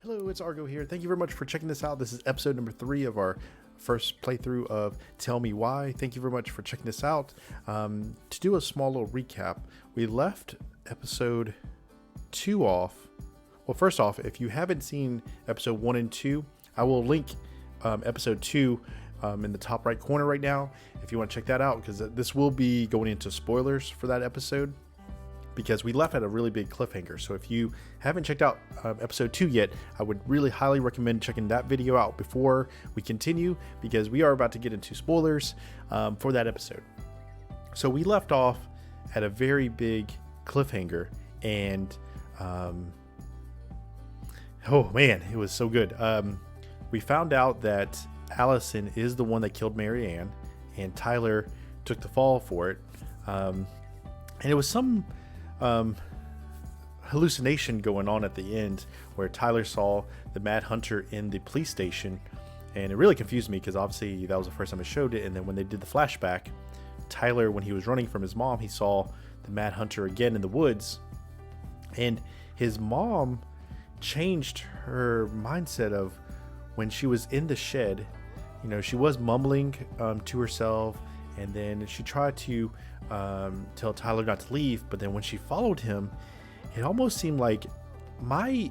Hello, it's Argo here. Thank you very much for checking this out. This is episode number 3 of our first playthrough of Tell Me Why. Thank you very much for checking this out. To do a small little recap, we left episode 2 off. Well, first off, if you haven't seen episode 1 and 2, I will link episode 2 in the top right corner right now if you want to check that out, because this will be going into spoilers for that episode, because we left at a really big cliffhanger. So if you haven't checked out episode 2 yet, I would really highly recommend checking that video out before we continue, because we are about to get into spoilers for that episode. So we left off at a very big cliffhanger, and oh man, it was so good. We found out that Allison is the one that killed Mary Ann, and Tyler took the fall for it. And it was some hallucination going on at the end where Tyler saw the Mad Hunter in the police station, and it really confused me because obviously that was the first time it showed it. And then when they did the flashback, Tyler, when he was running from his mom, he saw the Mad Hunter again in the woods, and his mom changed her mindset of when she was in the shed. You know, she was mumbling to herself, and then she tried to tell Tyler not to leave, but then when she followed him, it almost seemed like, my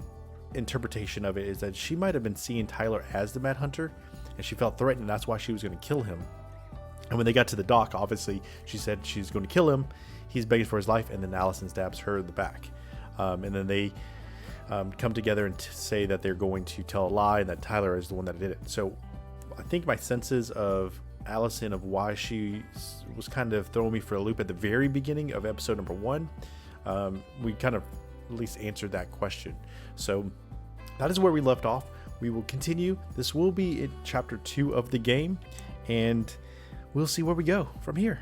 interpretation of it is that she might have been seeing Tyler as the Mad Hunter, and she felt threatened, and that's why she was going to kill him. And when they got to the dock, obviously she said she's going to kill him. He's begging for his life, and then Allison stabs her in the back. And then they come together and say that they're going to tell a lie and that Tyler is the one that did it. So I think my senses of Allison, of why she was kind of throwing me for a loop at the very beginning of episode number 1, we kind of at least answered that question. So that is where we left off. We will continue. This will be in chapter 2 of the game, and we'll see where we go from here.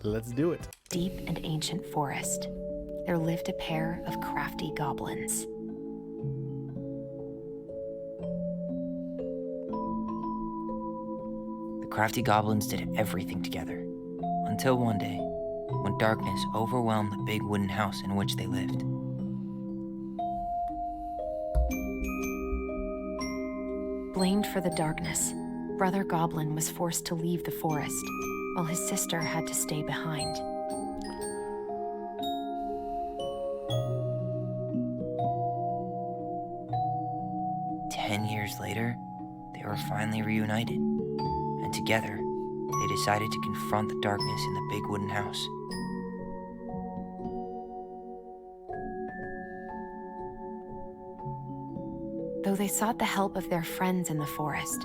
Let's do it. Deep and ancient forest, there lived a pair of crafty goblins. Crafty goblins did everything together, until one day, when darkness overwhelmed the big wooden house in which they lived. Blamed for the darkness, Brother Goblin was forced to leave the forest, while his sister had to stay behind. Ten years later, they were finally reunited. And together, they decided to confront the darkness in the big wooden house. Though they sought the help of their friends in the forest,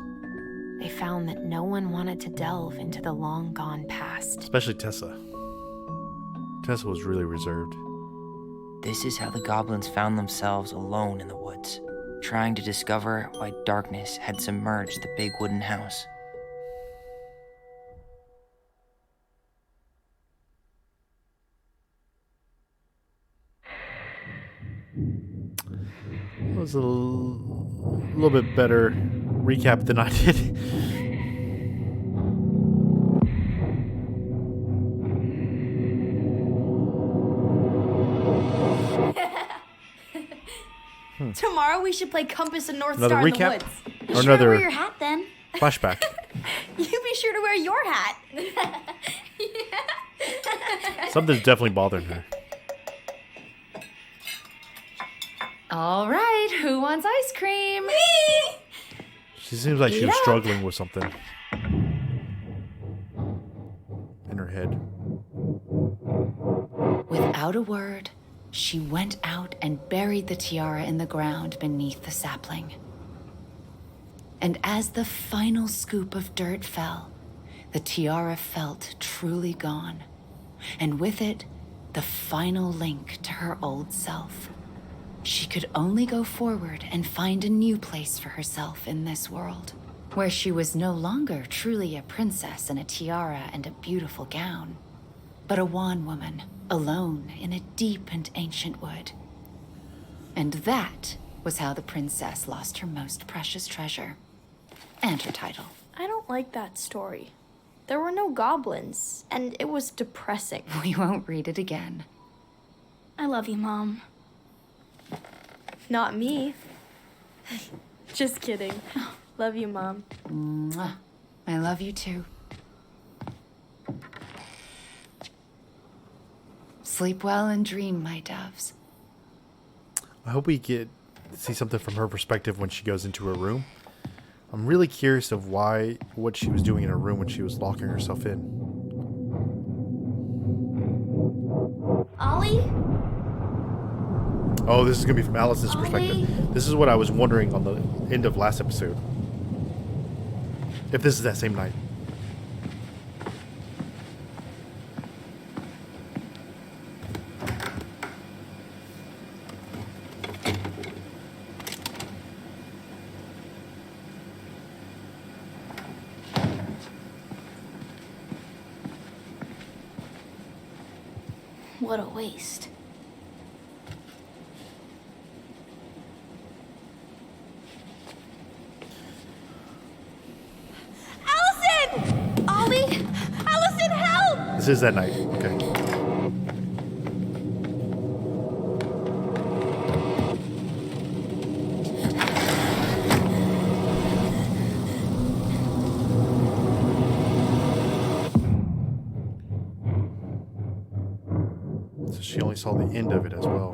they found that no one wanted to delve into the long-gone past. Especially Tessa. Tessa was really reserved. This is how the goblins found themselves alone in the woods, trying to discover why darkness had submerged the big wooden house. It was a little bit better recap than I did. Tomorrow we should play Compass and North Another Star recap? in the woods. Or Be sure another- to wear your hat then. Flashback. You be sure to wear your hat. Something's definitely bothering her. All right, who wants ice cream? Me! She seems like she Eat was up. struggling with something in her head. Without a word, she went out and buried the tiara in the ground beneath the sapling. And as the final scoop of dirt fell, the tiara felt truly gone, and with it, the final link to her old self. She could only go forward and find a new place for herself in this world, where she was no longer truly a princess in a tiara and a beautiful gown, but a wan woman, alone in a deep and ancient wood. And that was how the princess lost her most precious treasure, and her title. I don't like that story. There were no goblins, and it was depressing. We won't read it again. I love you, Mom. Not me. Just kidding. Love you, Mom. Mwah. I love you too. Sleep well and dream, my doves. I hope we see something from her perspective when she goes into her room. I'm really curious of what she was doing in her room when she was locking herself in. Ollie? Oh, this is going to be from Alice's perspective. This is what I was wondering on the end of last episode. If this is that same night. What a waste. Allison! Ollie! Allison, help! This is that night. Okay. So she only saw the end of it as well.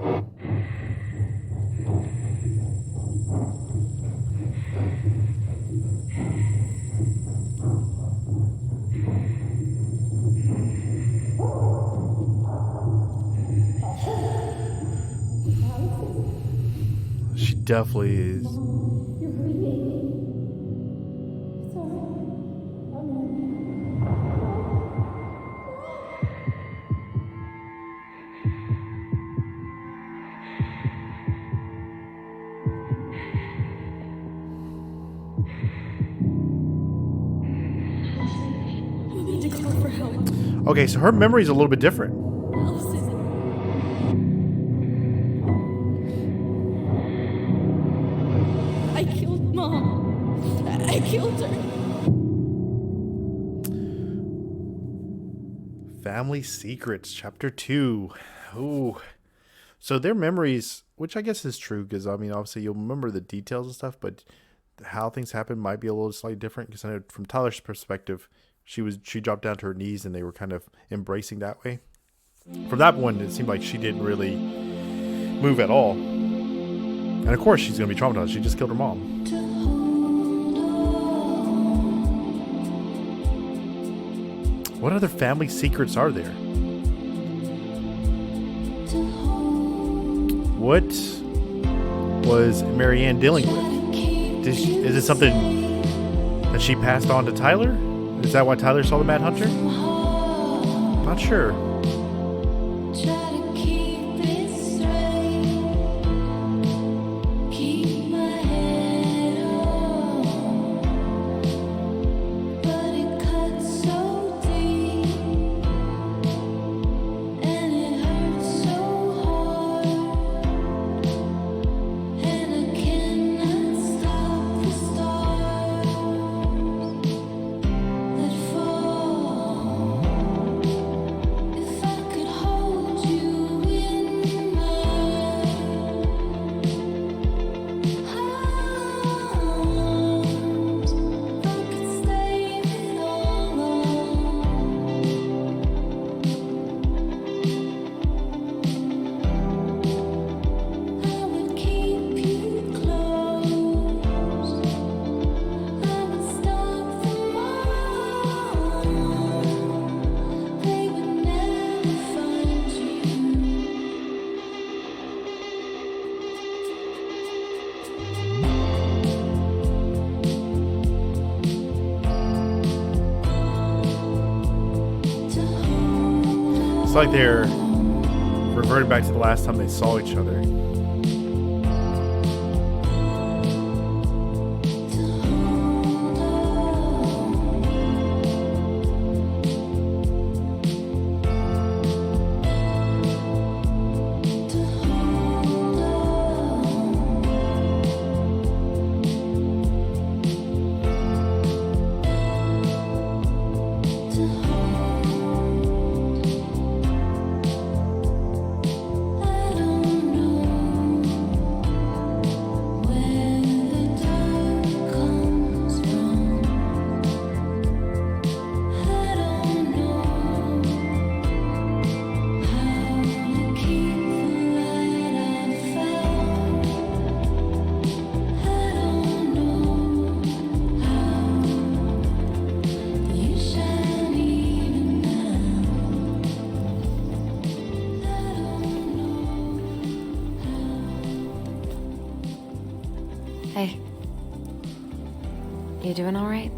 She definitely is. We need to call for help. Okay, so her memory is a little bit different. Allison. I killed Mom. I killed her. Family Secrets, Chapter 2. Ooh. So their memories, which I guess is true, because, I mean, obviously you'll remember the details and stuff, but how things happen might be a little slightly different, because I know from Tyler's perspective, she dropped down to her knees and they were kind of embracing that way. From that one, it seemed like she didn't really move at all. And of course she's going to be traumatized. She just killed her mom. What other family secrets are there? What was Marianne dealing with? Is it something that she passed on to Tyler? Is that why Tyler saw the Mad Hunter? Not sure. It's like they're reverting back to the last time they saw each other. Hey. You doing all right?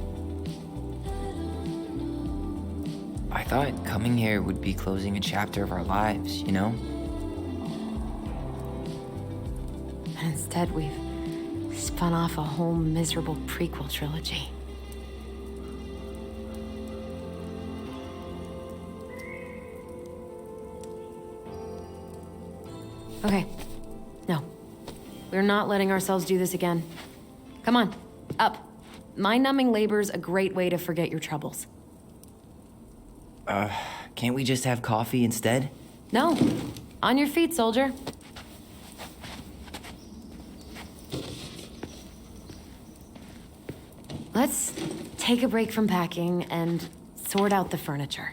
I thought coming here would be closing a chapter of our lives, you know? And instead, we've spun off a whole miserable prequel trilogy. Okay. No. We're not letting ourselves do this again. Come on, up. Mind-numbing labor's a great way to forget your troubles. Can't we just have coffee instead? No. On your feet, soldier. Let's take a break from packing and sort out the furniture.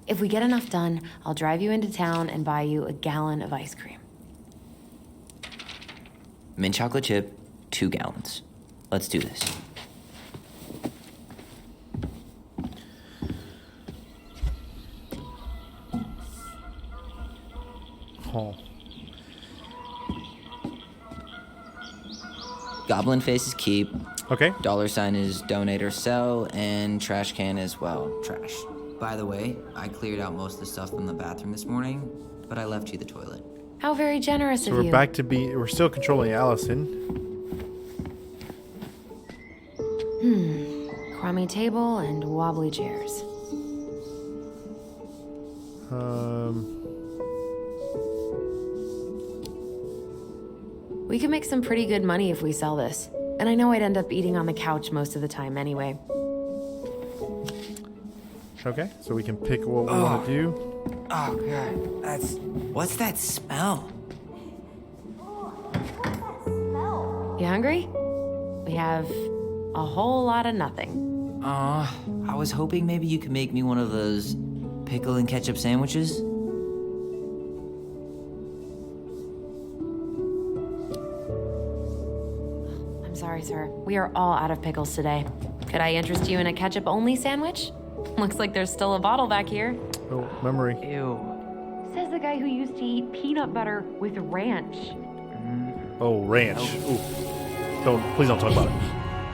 If we get enough done, I'll drive you into town and buy you a gallon of ice cream. Mint chocolate chip, 2 gallons. Let's do this. Oh. Goblin face is keep. Okay. $sign is donate or sell, and trash can is, well, trash. By the way, I cleared out most of the stuff from the bathroom this morning, but I left you the toilet. How very generous So of we're you. back to we're still controlling Allison. Crummy table and wobbly chairs. We could make some pretty good money if we sell this. And I know I'd end up eating on the couch most of the time anyway. Okay, so we can pick what we want to do. Oh, God. What's that smell? You hungry? We have a whole lot of nothing. I was hoping maybe you could make me one of those pickle and ketchup sandwiches. I'm sorry, sir. We are all out of pickles today. Could I interest you in a ketchup-only sandwich? Looks like there's still a bottle back here. Oh, memory. Ew. Says the guy who used to eat peanut butter with ranch. Oh, ranch. Ooh. Please don't talk about it.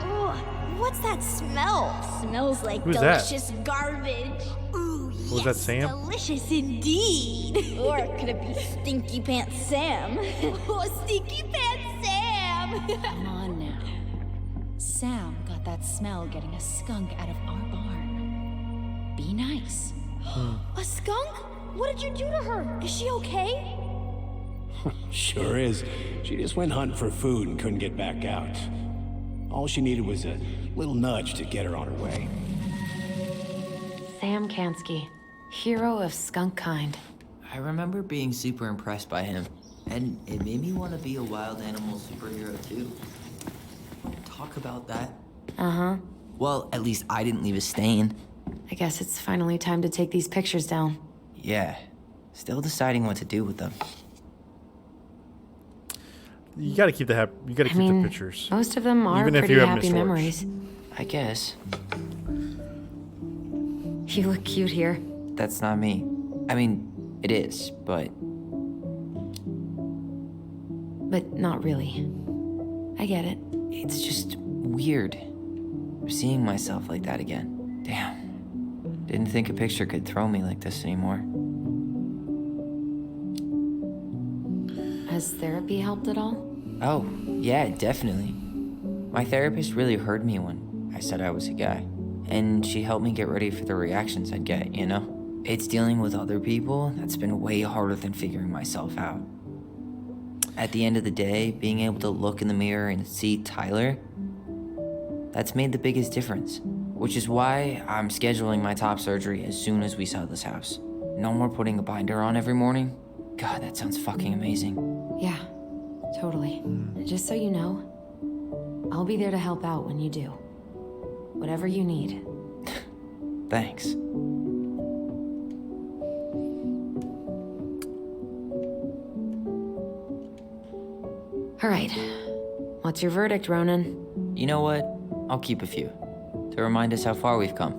Ugh, what's that smell? Smells like Who's that? delicious garbage. Ooh, Was that Sam? delicious indeed. Or could it be Stinky Pants Sam? Oh, Stinky Pants Sam! Come on now. Sam got that smell getting a skunk out of our barn. Be nice. A skunk? What did you do to her? Is she okay? Sure is. She just went hunting for food and couldn't get back out. All she needed was a little nudge to get her on her way. Sam Kansky, hero of skunk kind. I remember being super impressed by him, and it made me want to be a wild animal superhero too. Talk about that. Uh-huh. Well, at least I didn't leave a stain. I guess it's finally time to take these pictures down. Yeah, still deciding what to do with them. You gotta keep the the pictures. Most of them are Even if pretty you have 'em in happy storage. memories. I guess. You look cute here. That's not me. I mean, it is, but But not really. I get it. it's just weird seeing myself like that again. Damn. Didn't think a picture could throw me like this anymore. Has therapy helped at all? Oh, yeah, definitely. My therapist really heard me when I said I was a guy. And she helped me get ready for the reactions I'd get, you know? It's dealing with other people that's been way harder than figuring myself out. At the end of the day, being able to look in the mirror and see Tyler, that's made the biggest difference. Which is why I'm scheduling my top surgery as soon as we sell this house. No more putting a binder on every morning. God, that sounds fucking amazing. Yeah, totally. And just so you know, I'll be there to help out when you do. Whatever you need. Thanks. All right. What's your verdict, Ronan? You know what? I'll keep a few. To remind us how far we've come.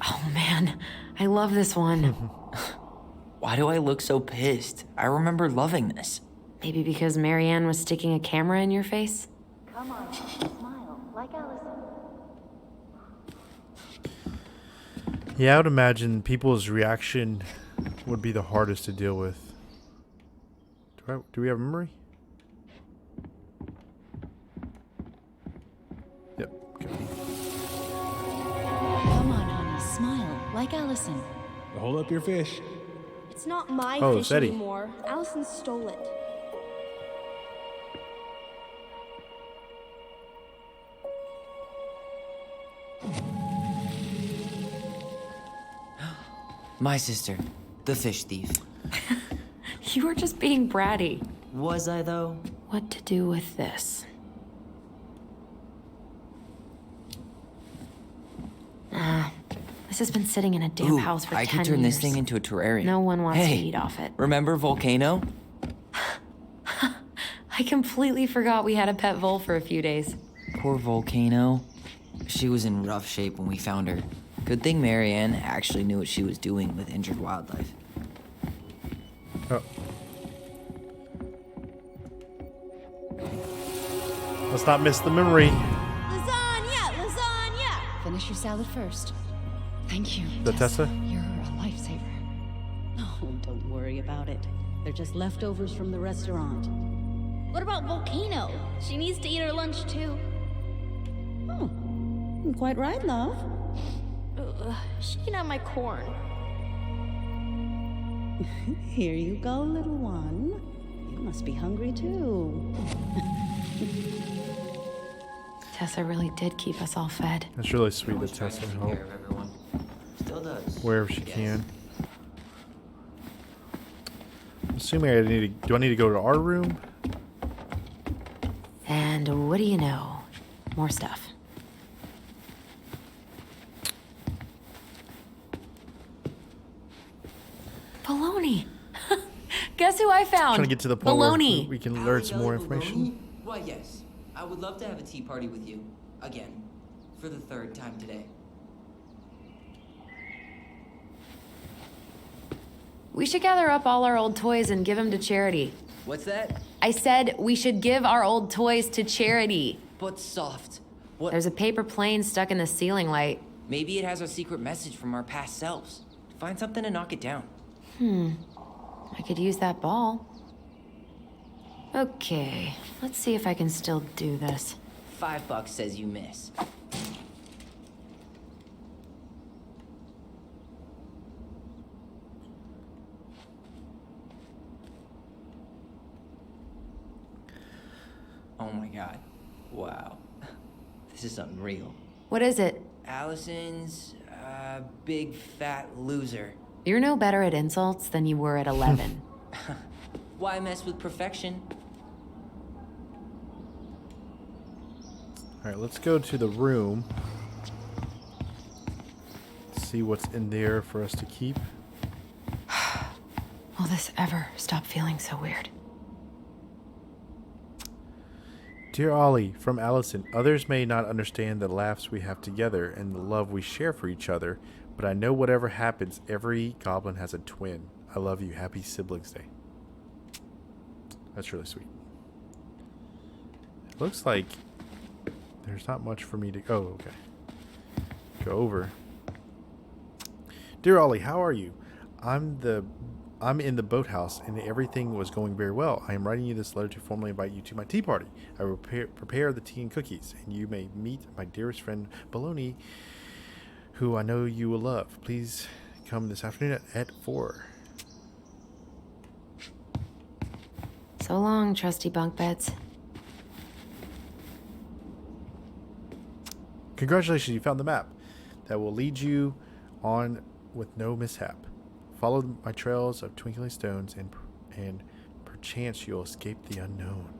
Oh, man. man, I love this one. Why do I look so pissed? I remember loving this. Maybe because Marianne was sticking a camera in your face? Come on, smile, like Allison. Yeah, I would imagine people's reaction would be the hardest to deal with. Do we have memory? Yep. Okay. Come on, honey, smile, like Allison. Hold up your fish. It's not my Oh, fish it's Eddie. anymore. Allison stole it. My sister, the fish thief. You were just being bratty. Was I, though? What to do with this? This has been sitting in a damn Ooh, house for 10 I years. could turn this thing into a terrarium. No one wants hey, to eat off it. Remember Volcano? I completely forgot we had a pet vole for a few days. Poor Volcano. She was in rough shape when we found her. Good thing Marianne actually knew what she was doing with injured wildlife. Oh. Let's not miss the memory. Lasagna! Lasagna! Finish your salad first. Thank you. The Tessa? You're a lifesaver. Oh, don't worry about it. They're just leftovers from the restaurant. What about Volcano? She needs to eat her lunch too. Oh, quite right, love. She can have my corn. Here you go, little one. You must be hungry too. Tessa really did keep us all fed. That's really sweet that Tessa Taking helped care of everyone. Still does. wherever she Yes. can. I'm assuming I need to. Do I need to go to our room? And what do you know? More stuff. Baloney! Guess who I found? Trying to get to the point where Baloney! we can learn some more information. Why, yes. I would love to have a tea party with you. Again. For the third time today. We should gather up all our old toys and give them to charity. What's that? I said we should give our old toys to charity. But soft. What? There's a paper plane stuck in the ceiling light. Maybe it has a secret message from our past selves. Find something to knock it down. I could use that ball. Okay, let's see if I can still do this. $5 says you miss. Oh my god. Wow. This is unreal. What is it? Allison's big fat loser. You're no better at insults than you were at 11. Why mess with perfection? All right, let's go to the room. See what's in there for us to keep. Will this ever stop feeling so weird? Dear Ollie, from Allison, others may not understand the laughs we have together and the love we share for each other, but I know whatever happens, every goblin has a twin. I love you. Happy Siblings Day. That's really sweet. It looks like there's not much for me to... Oh, okay. Go over. Dear Ollie, how are you? I'm in the boathouse, and everything was going very well. I am writing you this letter to formally invite you to my tea party. I will prepare the tea and cookies, and you may meet my dearest friend, Baloney, who I know you will love. Please come this afternoon at 4. So long, trusty bunk beds. Congratulations, you found the map that will lead you on with no mishap. Follow my trails of twinkling stones, and perchance you'll escape the unknown.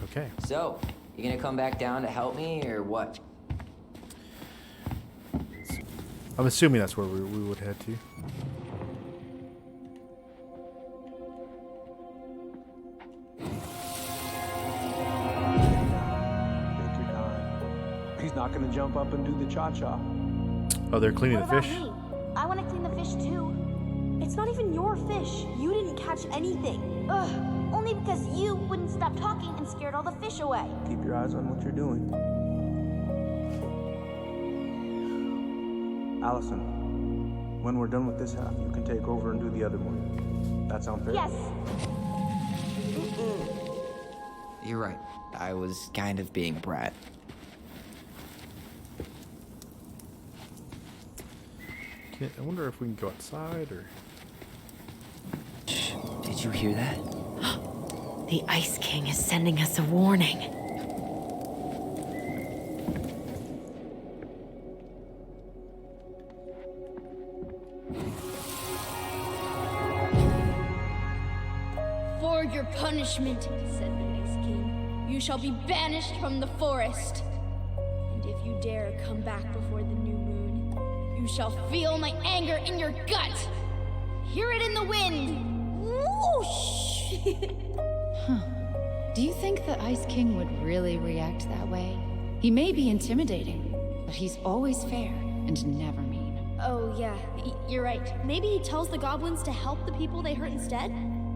Okay. So, you gonna come back down to help me, or what? I'm assuming that's where we would head to. Take your time. He's not gonna jump up and do the cha-cha. Oh, they're cleaning What the about fish. me? I want to clean the fish too. It's not even your fish. You didn't catch anything. Ugh, only because you wouldn't stop talking and scared all the fish away. Keep your eyes on what you're doing. Allison, when we're done with this half, you can take over and do the other one. That sound fair? Yes. You're right. I was kind of being a brat. I wonder if we can go outside or. Shh. Did you hear that? The Ice King is sending us a warning. For your punishment, said the Ice King, you shall be banished from the forest. And if you dare come back before the new moon, you shall feel my anger in your gut. Hear it in the wind. Whoosh! Do you think the Ice King would really react that way? He may be intimidating, but he's always fair and never mean. Oh, yeah, you're right. Maybe he tells the goblins to help the people they hurt instead?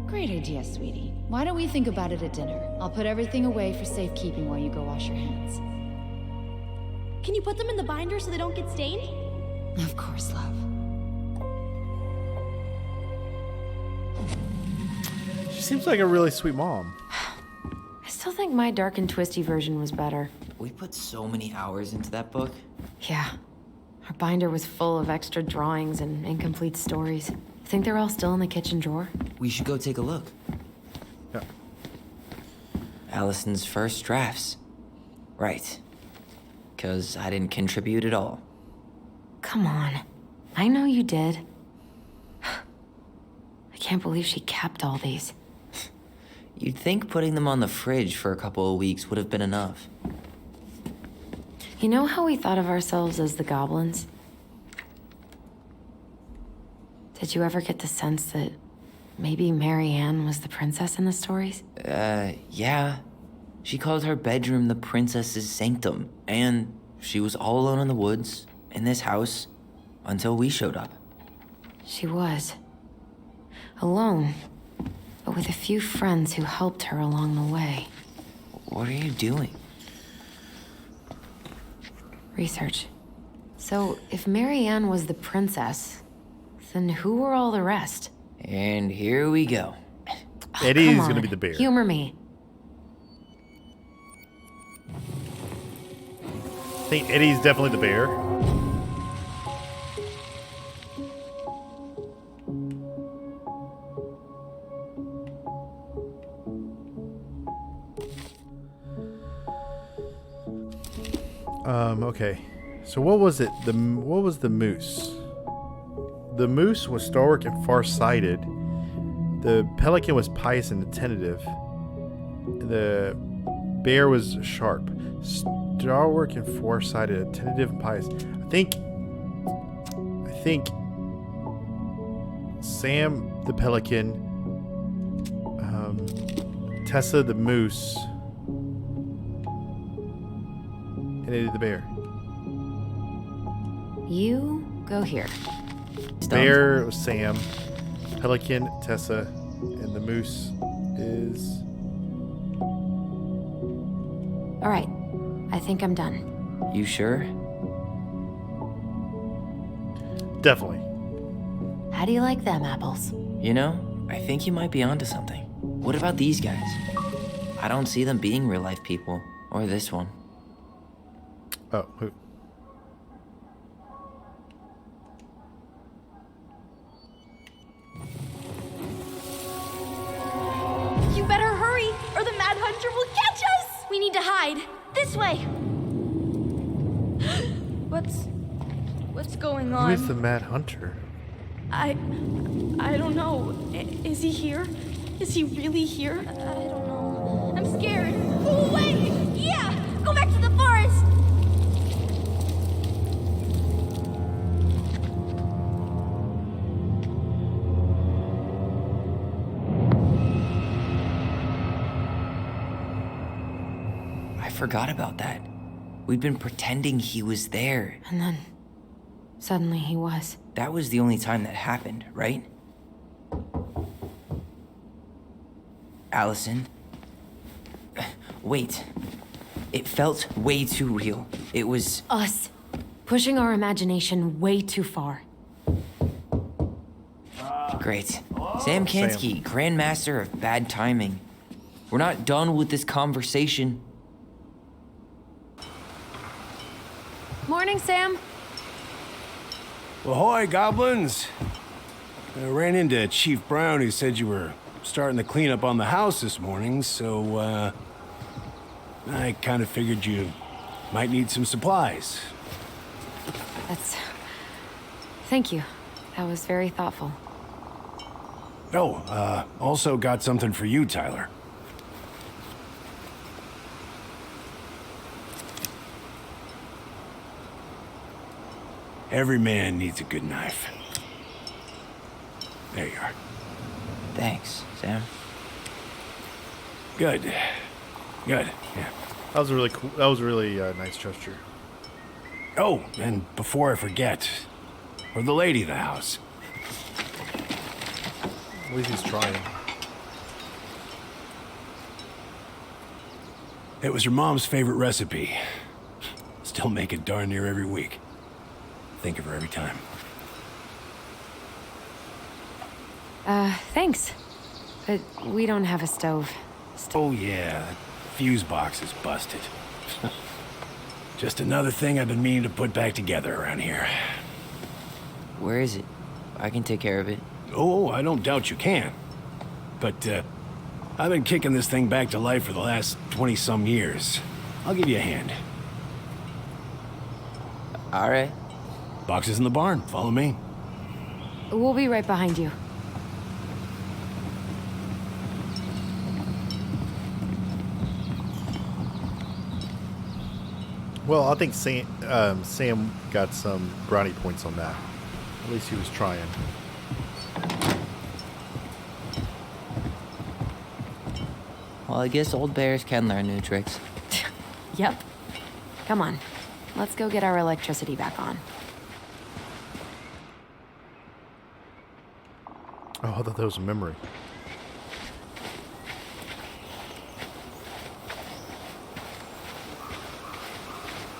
Great idea, sweetie. Why don't we think about it at dinner? I'll put everything away for safekeeping while you go wash your hands. Can you put them in the binder so they don't get stained? Of course, love. She seems like a really sweet mom. I still think my dark and twisty version was better. We put so many hours into that book. Yeah. Our binder was full of extra drawings and incomplete stories. Think they're all still in the kitchen drawer? We should go take a look. Yeah. Allison's first drafts. Right. 'Cause I didn't contribute at all. Come on. I know you did. I can't believe she kept all these. You'd think putting them on the fridge for a couple of weeks would have been enough. You know how we thought of ourselves as the goblins? Did you ever get the sense that maybe Mary Ann was the princess in the stories? Yeah. She called her bedroom the princess's sanctum, and she was all alone in the woods, in this house, until we showed up. She was. Alone, but with a few friends who helped her along the way. What are you doing? Research. So, if Mary Ann was the princess, then who were all the rest? And here we go. Eddie's Come gonna on, be the bear. Humor me. I think Eddie's definitely the bear. Okay. So what was it? What was the moose? The moose was stalwart and far-sighted. The pelican was pious and attentive. The bear was sharp. Stalwart and far-sighted, attentive and pious. I think Sam the pelican, Tessa the moose, and Eddie the bear. You go here. Bear was Sam, pelican Tessa, and the moose is. All right. I think I'm done. You sure? Definitely. How do you like them apples? You know, I think you might be onto something. What about these guys? I don't see them being real-life people, or this one. Oh, who? You better hurry, or the Mad Hunter will catch us! We need to hide. This way! What's going Who on? is the Mad Hunter? I don't know. Is he here? Is he really here? I don't know. I'm scared. Go away! Yeah! Go back to the forest! I forgot about that. We'd been pretending he was there. And then Suddenly he was. That was the only time that happened, right? Allison? Wait. It felt way too real. It was... Us. Pushing our imagination way too far. Great. Sam Kansky, Grandmaster of Bad Timing. We're not done with this conversation. Morning, Sam. Ahoy, goblins! I ran into Chief Brown, who said you were starting the cleanup on the house this morning, so, I kind of figured you might need some supplies. Thank you. That was very thoughtful. Oh, also got something for you, Tyler. Every man needs a good knife. There you are. Thanks, Sam. Good. Good, yeah. That was a really cool. That was a really nice gesture. Oh, and before I forget, for the lady of the house. At least he's trying. It was your mom's favorite recipe. Still make it darn near every week. Think of her every time. Thanks. But we don't have a stove. Oh yeah, that fuse box is busted. Just another thing I've been meaning to put back together around here. Where is it? I can take care of it. Oh, I don't doubt you can. But, I've been kicking this thing back to life for the last 20-some years. I'll give you a hand. All right. Box is in the barn. Follow me. We'll be right behind you. Well, I think Sam got some brownie points on that. At least he was trying. Well, I guess old bears can learn new tricks. Yep. Come on. Let's go get our electricity back on. Oh, I thought that was a memory.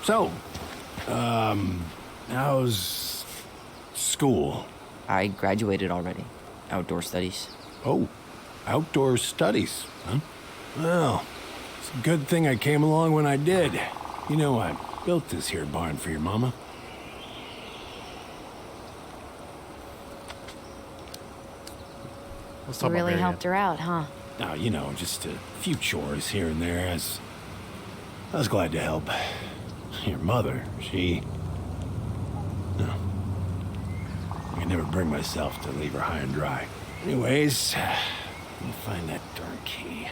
So, how's school? I graduated already. Outdoor studies. Oh, outdoor studies, huh? Well, it's a good thing I came along when I did. You know, I built this here barn for your mama. Let's You talk really about helped her out, huh? Now, you know, just a few chores here and there. I was glad to help. Your mother, she... No. I could never bring myself to leave her high and dry. Anyways, let me find that darn key.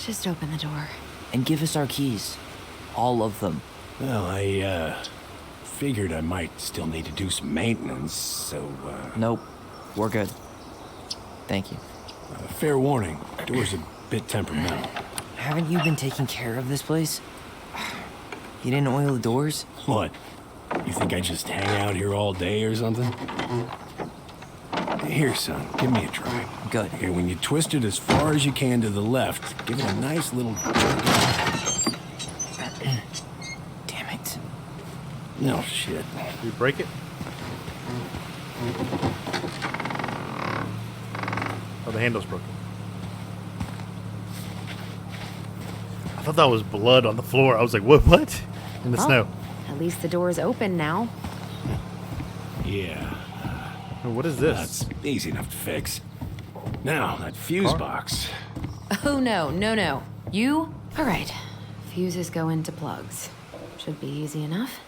Just open the door. And give us our keys. All of them. Well, I, figured I might still need to do some maintenance, so, Nope. We're good. Thank you. fair warning, door's a bit temperamental. Haven't you been taking care of this place? You didn't oil the doors? What? You think I just hang out here all day or something? Here, son, give me a try. Good. Here, when you twist it as far as you can to the left, give it a nice little jerk. Damn it. No shit. Did you break it? Oh, the handle's broken. I thought that was blood on the floor. I was like, what? In the Well, snow. At least the door's open now. Yeah, Oh, what is this? that's easy enough to fix. Now, that fuse box. Oh, no. You? All right. Fuses go into plugs. Should be easy enough.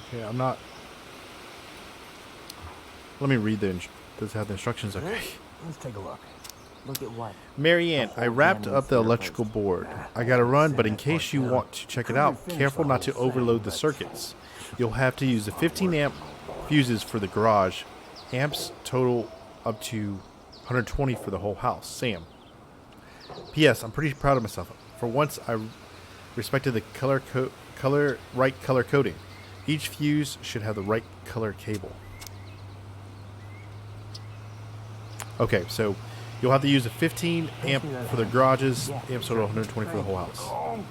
Okay, I'm not... Let me read does it have the instructions? Okay. Let's take a look. Look at what? Marianne, I wrapped up the electrical board. I gotta run, but in case you want to check it out, careful not to overload the circuits. You'll have to use the 15 amp fuses for the garage. Amps total up to 120 for the whole house. Sam. P.S. I'm pretty proud of myself. For once, I respected the right color coding. Each fuse should have the right color cable. Okay, so you'll have to use a 15 amp for the garages. Amps total 120 for the whole house. Oh,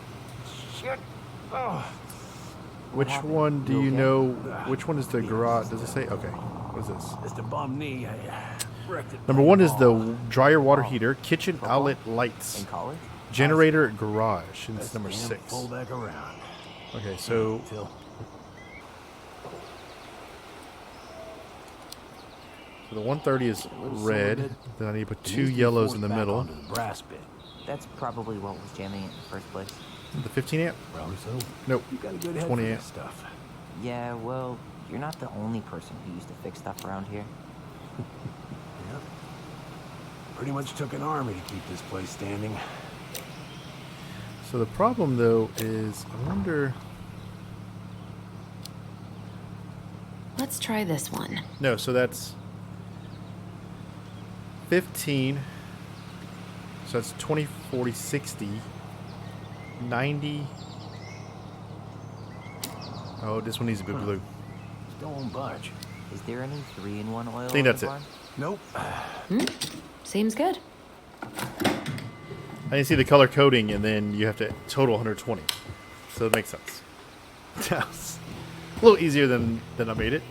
shit. Oh. Which one do you know? Which one is the garage? Does it say? Okay. What is this? It's the bum knee. I wrecked it. Number 1 is the dryer water heater, kitchen outlet lights, In college? generator garage. And it's number 6. Pull back around. Okay, so Till the 130 is red. Then I need to put 2 yellows in the middle. onto the brass bit. That's probably what was jamming it in the first place. The 15 amp? Probably so. Nope. You got a good head 20 for amp. this stuff. Yeah, well, you're not the only person who used to fix stuff around here. Yep. Pretty much took an army to keep this place standing. So the problem though is, I wonder. Let's try this one. No, so that's 15. So that's 20, 40, 60, 90. Oh, this one needs a bit blue. Don't budge. Is there any 3-in-1 oil? I think that's it. Nope. Seems good. I didn't see the color coding, and then you have to total 120. So it makes sense. That's a little easier than I made it.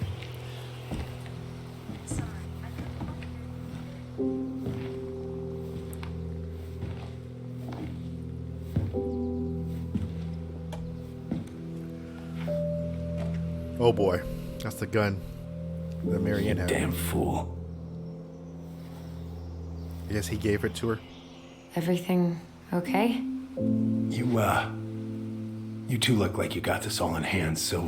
Oh boy, that's the gun that Marianne had. Damn fool. I guess he gave it to her. Everything okay? You two look like you got this all in hand, so,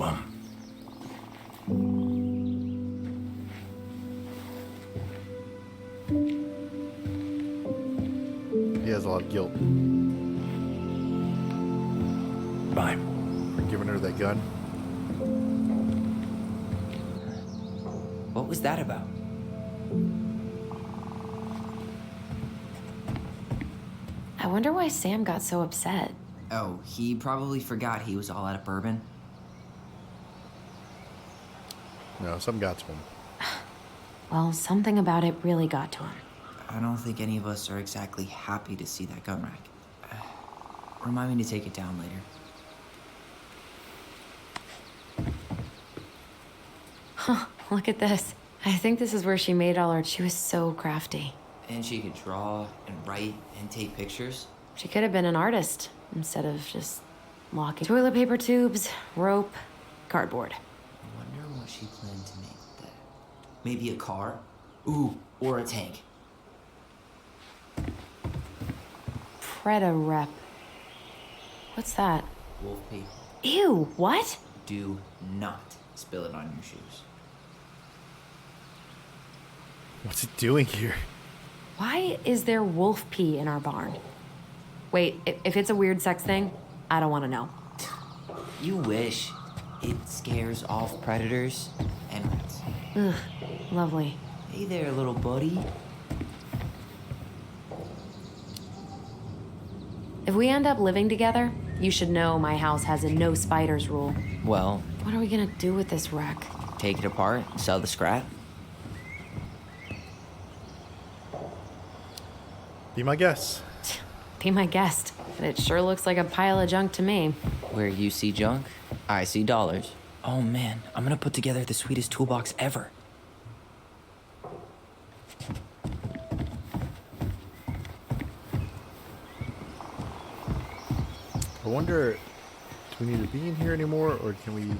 He has a lot of guilt bye. for giving her that gun. What was that about? I wonder why Sam got so upset. Oh, he probably forgot he was all out of bourbon. No, something got to him. Well, something about it really got to him. I don't think any of us are exactly happy to see that gun rack. Remind me to take it down later. Huh, look at this. I think this is where she made all her... She was so crafty. And she could draw and write and take pictures. She could have been an artist instead of just locking toilet paper tubes, rope, cardboard. I wonder what she planned to make with that. Maybe a car? Ooh, or a tank. Preda rep. What's that? Wolf paper. Ew, what? Do not spill it on your shoes. What's it doing here? Why is there wolf pee in our barn? Wait, if it's a weird sex thing, I don't want to know. You wish. It scares off predators and rats. Ugh, lovely. Hey there, little buddy. If we end up living together, you should know my house has a no spiders rule. Well, What are we gonna do with this wreck? take it apart, sell the scrap. Be my guest. Be my guest. But it sure looks like a pile of junk to me. Where you see junk, I see dollars. Oh man, I'm gonna put together the sweetest toolbox ever. I wonder, do we need to be in here anymore, or can we...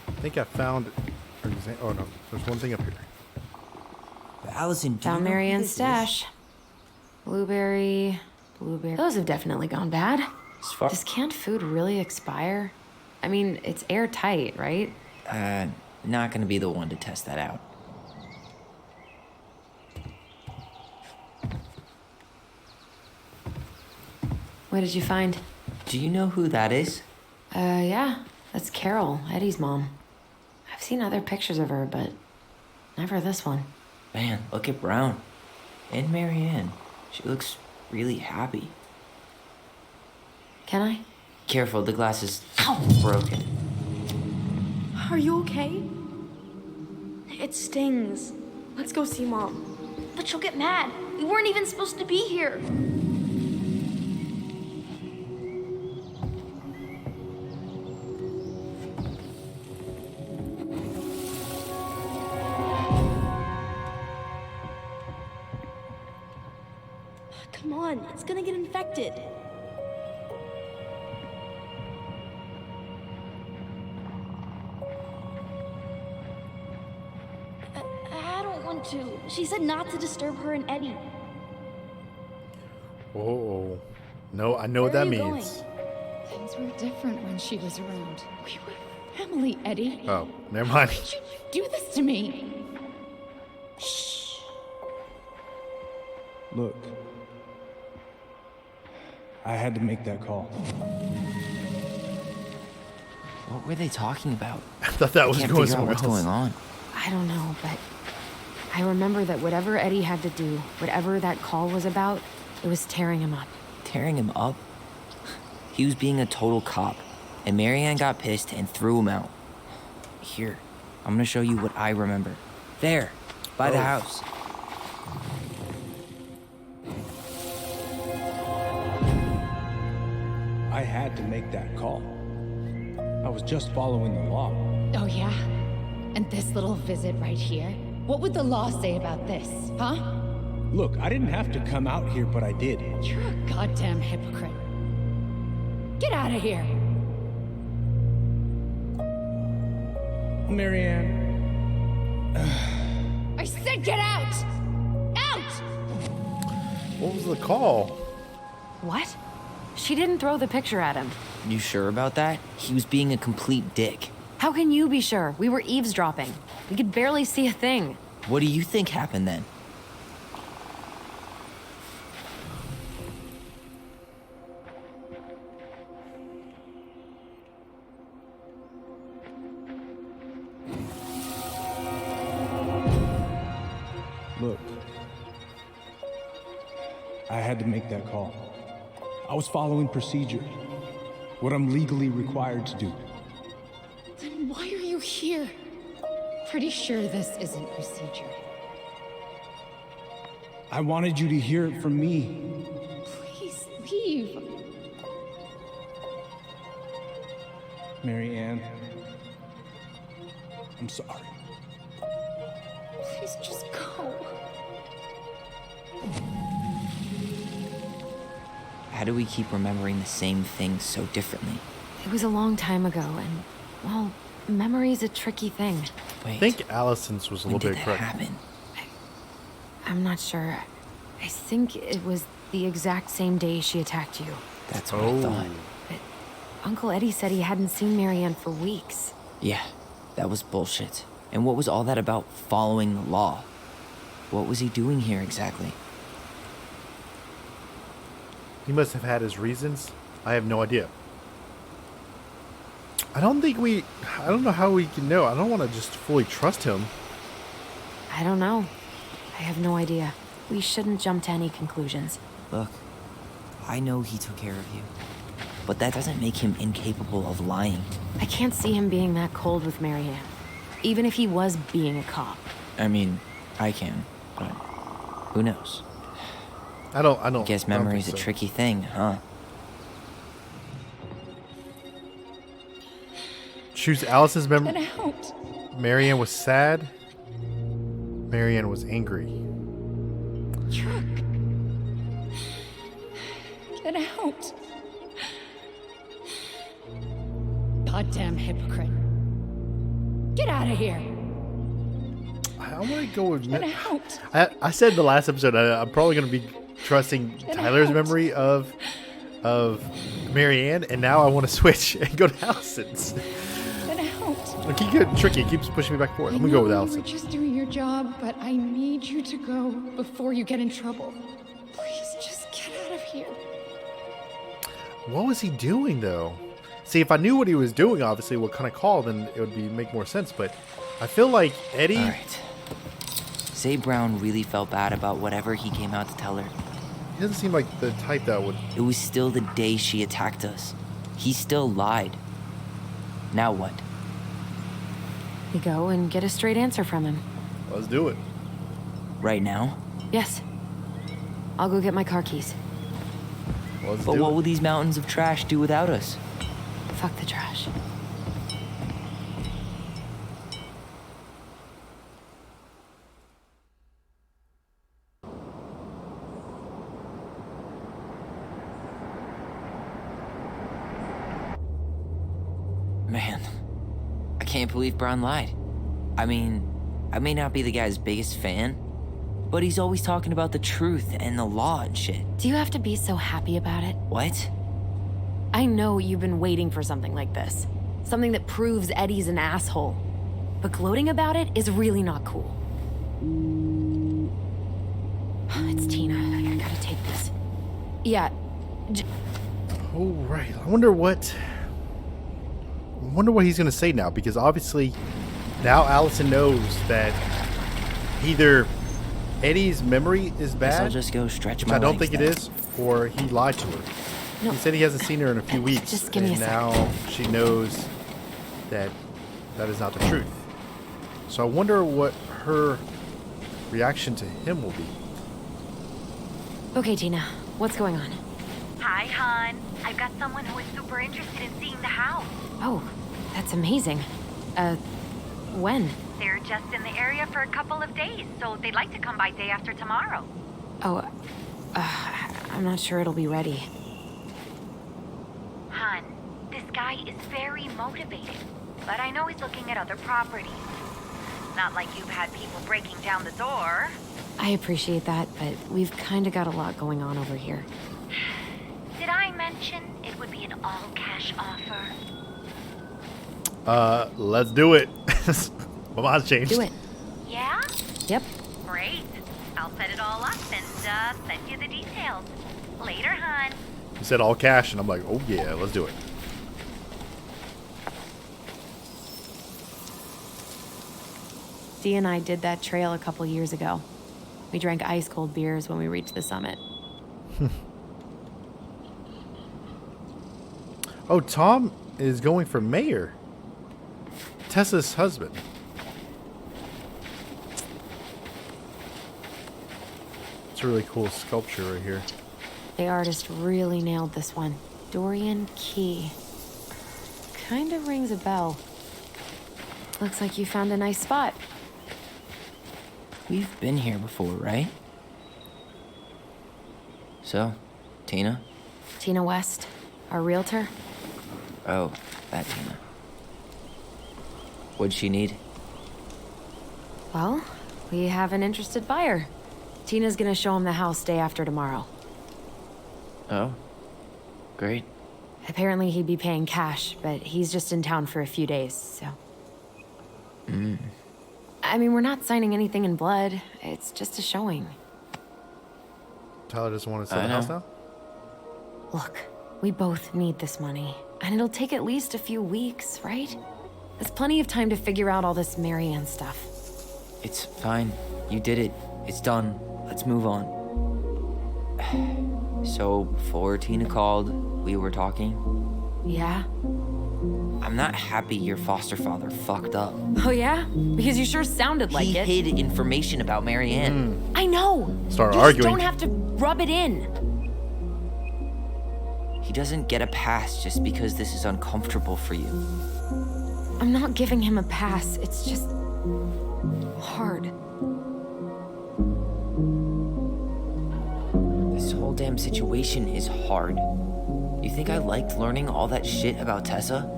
I think I found... Oh no, there's one thing up here. Allison, do you Found know who Marianne's this is? stash. Blueberry. Those have definitely gone bad. As far Does canned food really expire? I mean, it's airtight, right? not gonna be the one to test that out. What did you find? Do you know who that is? Yeah, that's Carol, Eddie's mom. I've seen other pictures of her, but never this one. Man, look at Brown. And Marianne. She looks really happy. Can I? Careful, the glass is broken. Are you okay? It stings. Let's go see Mom. But she'll get mad. We weren't even supposed to be here. Come on, it's gonna get infected. I don't want to. She said not to disturb her and Eddie. Oh, no, I know what Where that are you means. Things were different when she was around. We were family, Eddie. Oh, never mind. Why did you do this to me? Look, I had to make that call. What were they talking about? I thought that was Can't going figure out somewhere what's else. going on. I don't know, but I remember that whatever Eddie had to do, whatever that call was about, it was tearing him up. Tearing him up? He was being a total cop, and Marianne got pissed and threw him out. Here, I'm gonna show you what I remember. There, by the house. I had to make that call. I was just following the law. Oh, yeah? And this little visit right here? What would the law say about this, huh? Look, I didn't have to come out here, but I did. You're a goddamn hypocrite. Get out of here. Marianne. I said get out! Out! What was the call? What? She didn't throw the picture at him. You sure about that? He was being a complete dick. How can you be sure? We were eavesdropping. We could barely see a thing. What do you think happened then? Look, I had to make that call. I was following procedure, what I'm legally required to do. Then why are you here? Pretty sure this isn't procedure. I wanted you to hear it from me. Please leave. Marianne, I'm sorry. Please just go. How do we keep remembering the same things so differently? It was a long time ago, and, well, memory's a tricky thing. Wait, I think Allison's was a when little did bit that correct. happen? I'm not sure. I think it was the exact same day she attacked you. That's what I thought. But Uncle Eddie said he hadn't seen Marianne for weeks. Yeah, that was bullshit. And what was all that about following the law? What was he doing here exactly? He must have had his reasons. I have no idea. I don't know how we can know. I don't want to just fully trust him. I don't know. I have no idea. We shouldn't jump to any conclusions. Look, I know he took care of you, but that doesn't make him incapable of lying. I can't see him being that cold with Marianne, even if he was being a cop. I mean, I can, but who knows? I don't. I guess memory's a so. tricky thing, huh? Choose Alice's Get memory. out. Marianne was sad. Marianne was angry. Truck. Get out. Goddamn hypocrite. Get out of here. I want to go with. Get out. I said in the last episode I'm probably going to be trusting Get Tyler's out. memory of of Marianne, and now I want to switch and go to Allison's. Get out. It keeps getting tricky. It keeps pushing me back and forth. I'm gonna go with Allison. You're just doing your job, but I need you to go before you get in trouble. Please, just get out of here. What was he doing, though? See, if I knew what he was doing, obviously, what kind of call, then it would make more sense. But I feel like Eddie... All right. Say Brown really felt bad about whatever he came out to tell her. He doesn't seem like the type that would... It was still the day she attacked us. He still lied. Now what? We go and get a straight answer from him. Let's do it. Right now? Yes. I'll go get my car keys. But what will these mountains of trash do without us? Fuck the trash. Man, I can't believe Brown lied. I mean, I may not be the guy's biggest fan, but he's always talking about the truth and the law and shit. Do you have to be so happy about it? What? I know you've been waiting for something like this. Something that proves Eddie's an asshole. But gloating about it is really not cool. It's Tina. I gotta take this. Yeah. Oh, right. I wonder what he's gonna say now, because obviously now Allison knows that either Eddie's memory is bad, I'll just go stretch which my I don't legs think then. it is, or he lied to her. No. He said he hasn't seen her in a few weeks, Just give me and a sec. now she knows that that is not the truth. So I wonder what her reaction to him will be. Okay, Tina. What's going on? Hi, hon. I've got someone who is super interested in seeing the house. Oh, that's amazing. When? They're just in the area for a couple of days, so they'd like to come by day after tomorrow. Oh, I'm not sure it'll be ready. Hon, this guy is very motivated, but I know he's looking at other properties. Not like you've had people breaking down the door. I appreciate that, but we've kind of got a lot going on over here. Did I mention it would be an all-cash offer? Let's do it. My mind's changed. Do it. Yeah? Yep. Great. I'll set it all up and send you the details. Later, hon. He said all cash, and I'm like, oh yeah, let's do it. Dee and I did that trail a couple years ago. We drank ice-cold beers when we reached the summit. Oh, Tom is going for mayor. Tessa's husband. It's a really cool sculpture right here. The artist really nailed this one. Dorian Key. Kinda rings a bell. Looks like you found a nice spot. We've been here before, right? So, Tina? Tina West, our realtor. Oh, that Tina. What'd she need? Well, we have an interested buyer. Tina's gonna show him the house day after tomorrow. Oh, great. Apparently he'd be paying cash, but he's just in town for a few days, so... I mean, we're not signing anything in blood. It's just a showing. Tyler doesn't want to sell the house now? Look, we both need this money, and it'll take at least a few weeks, right? There's plenty of time to figure out all this Marianne stuff. It's fine. You did it. It's done. Let's move on. So, before Tina called, we were talking. Yeah? I'm not happy your foster father fucked up. Oh yeah? Because you sure sounded like it. He hid information about Marianne. I know! Start you arguing. Just don't have to rub it in. He doesn't get a pass just because this is uncomfortable for you. I'm not giving him a pass. It's just... hard. This whole damn situation is hard. You think I liked learning all that shit about Tessa?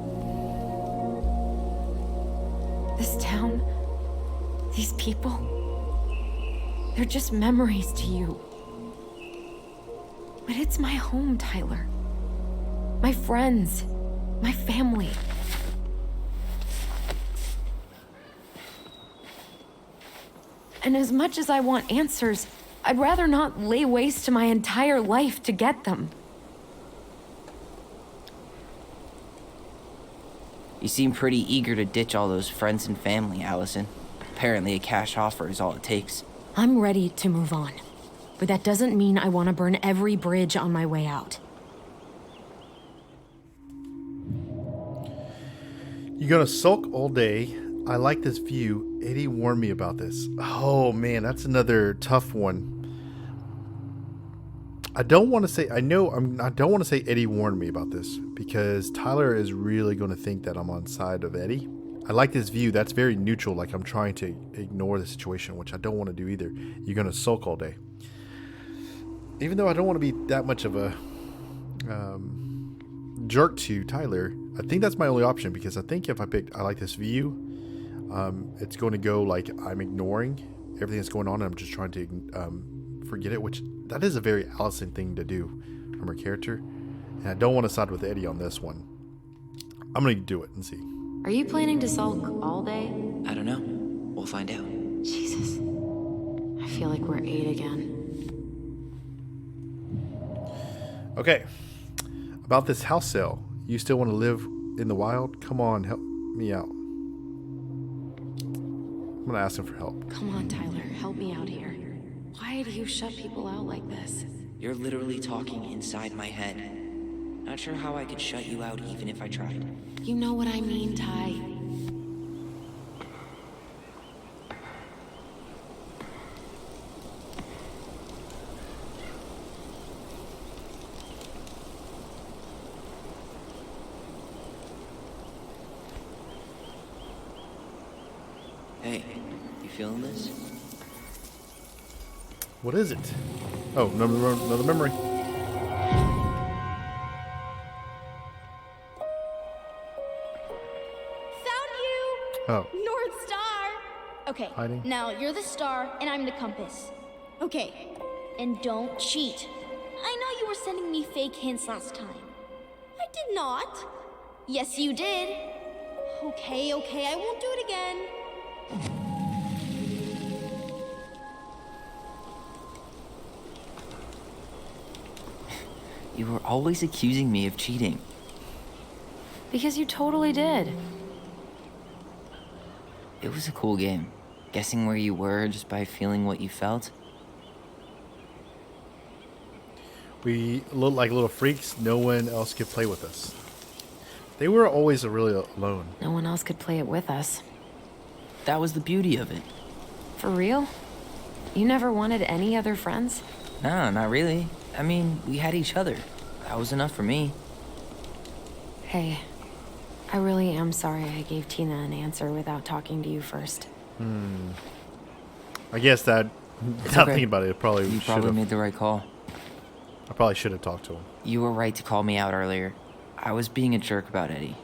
This town, these people, they're just memories to you. But it's my home, Tyler. my friends, my family. And as much as I want answers, I'd rather not lay waste to my entire life to get them. You seem pretty eager to ditch all those friends and family, Allison. Apparently a cash offer is all it takes. I'm ready to move on. But that doesn't mean I want to burn every bridge on my way out. You're gonna sulk all day. I like this view. Eddie warned me about this. Oh man, that's another tough one. I don't want to say, I don't want to say Eddie warned me about this because Tyler is really going to think that I'm on side of Eddie. I like this view. That's very neutral. Like I'm trying to ignore the situation, which I don't want to do either. You're going to sulk all day. Even though I don't want to be that much of a jerk to Tyler, I think that's my only option because I think if I like this view, it's going to go like I'm ignoring everything that's going on and I'm just trying to forget it, which that is a very Allison thing to do from her character. And I don't want to side with Eddie on this one. I'm going to do it and see. Are you planning to sulk all day? I don't know. We'll find out. Jesus. I feel like we're 8 again. Okay. About this house sale. You still want to live in the wild? Come on, help me out. I'm going to ask him for help. Come on, Tyler. Help me out here. Why do you shut people out like this? You're literally talking inside my head. Not sure how I could shut you out even if I tried. You know what I mean, Ty. Hey, you feeling this? What is it? Oh, another memory. Found you! Oh. North Star! Okay, Hiding. now you're the star and I'm the compass. Okay, and don't cheat. I know you were sending me fake hints last time. I did not. Yes, you did. Okay, I won't do it again. You were always accusing me of cheating. Because you totally did. It was a cool game. Guessing where you were just by feeling what you felt. We looked like little freaks. No one else could play with us. They were always really alone. No one else could play it with us. That was the beauty of it. For real? You never wanted any other friends? No, not really. I mean, we had each other. That was enough for me. Hey, I really am sorry I gave Tina an answer without talking to you first. I guess that, It's not okay. thinking about it, it probably You should probably have. made the right call. I probably should have talked to him. You were right to call me out earlier. I was being a jerk about Eddie.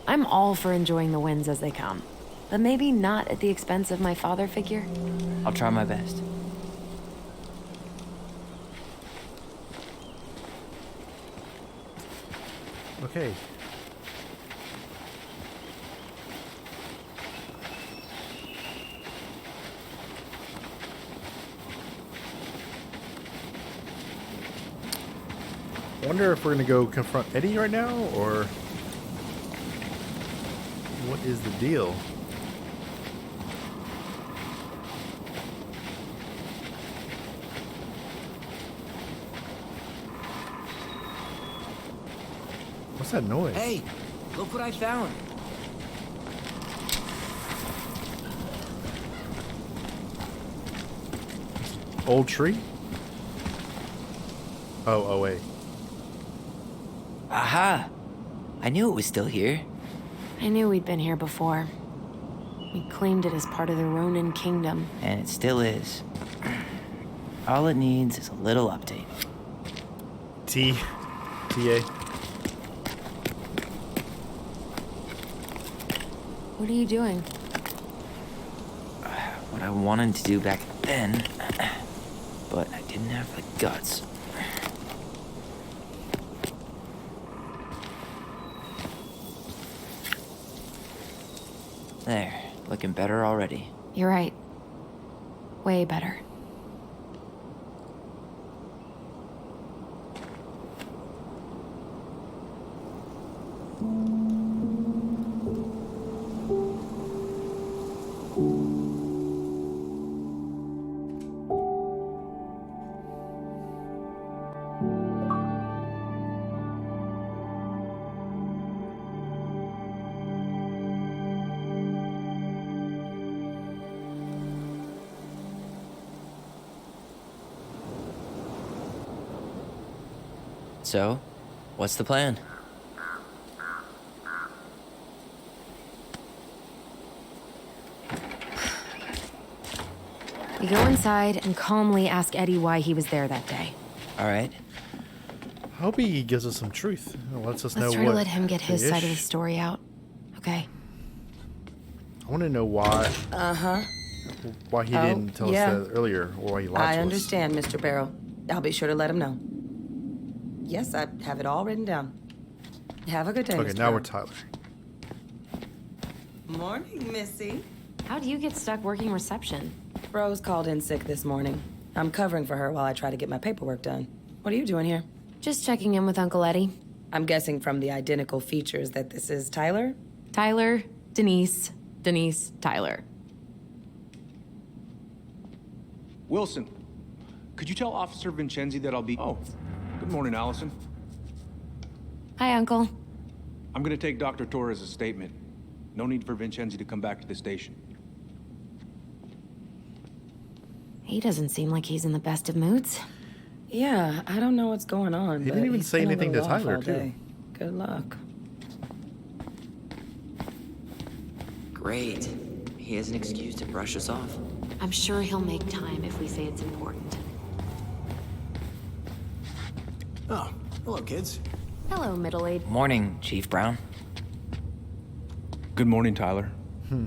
I'm all for enjoying the wins as they come, but maybe not at the expense of my father figure. I'll try my best. Okay. I wonder if we're gonna go confront Eddie right now, or what is the deal? What's that noise? Hey, look what I found. Old tree? Oh, wait. Aha! I knew it was still here. I knew we'd been here before. We claimed it as part of the Ronin Kingdom. And it still is. All it needs is a little update. T.A. What are you doing? What I wanted to do back then, but I didn't have the guts. There, looking better already. You're right. Way better. So, what's the plan? We go inside and calmly ask Eddie why he was there that day. All right. I hope he gives us some truth. Lets us know Let's try what to let him get his side of the ish. story out. Okay. I want to know why why he didn't tell yeah. us that earlier, or why he lied to I us. understand, Mr. Barrow. I'll be sure to let him know. Yes, I have it all written down. Have a good day, Okay, Mr. now Barrow. we're Tyler. Morning, Missy. How'd you get stuck working reception? Rose called in sick this morning. I'm covering for her while I try to get my paperwork done. What are you doing here? Just checking in with Uncle Eddie. I'm guessing from the identical features that this is Tyler? Tyler, Denise, Denise, Tyler. Wilson, could you tell Officer Vincenzi that I'll be... Oh, good morning, Allison. Hi, Uncle. I'm gonna take Dr. Torres' statement. No need for Vincenzi to come back to the station. He doesn't seem like he's in the best of moods. Yeah, I don't know what's going on. He but didn't even he's say been a anything to little off Tyler, all too. day. Good luck. Great. He has an excuse to brush us off. I'm sure he'll make time if we say it's important. Oh, hello, kids. Hello, middle-aged. Morning, Chief Brown. Good morning, Tyler.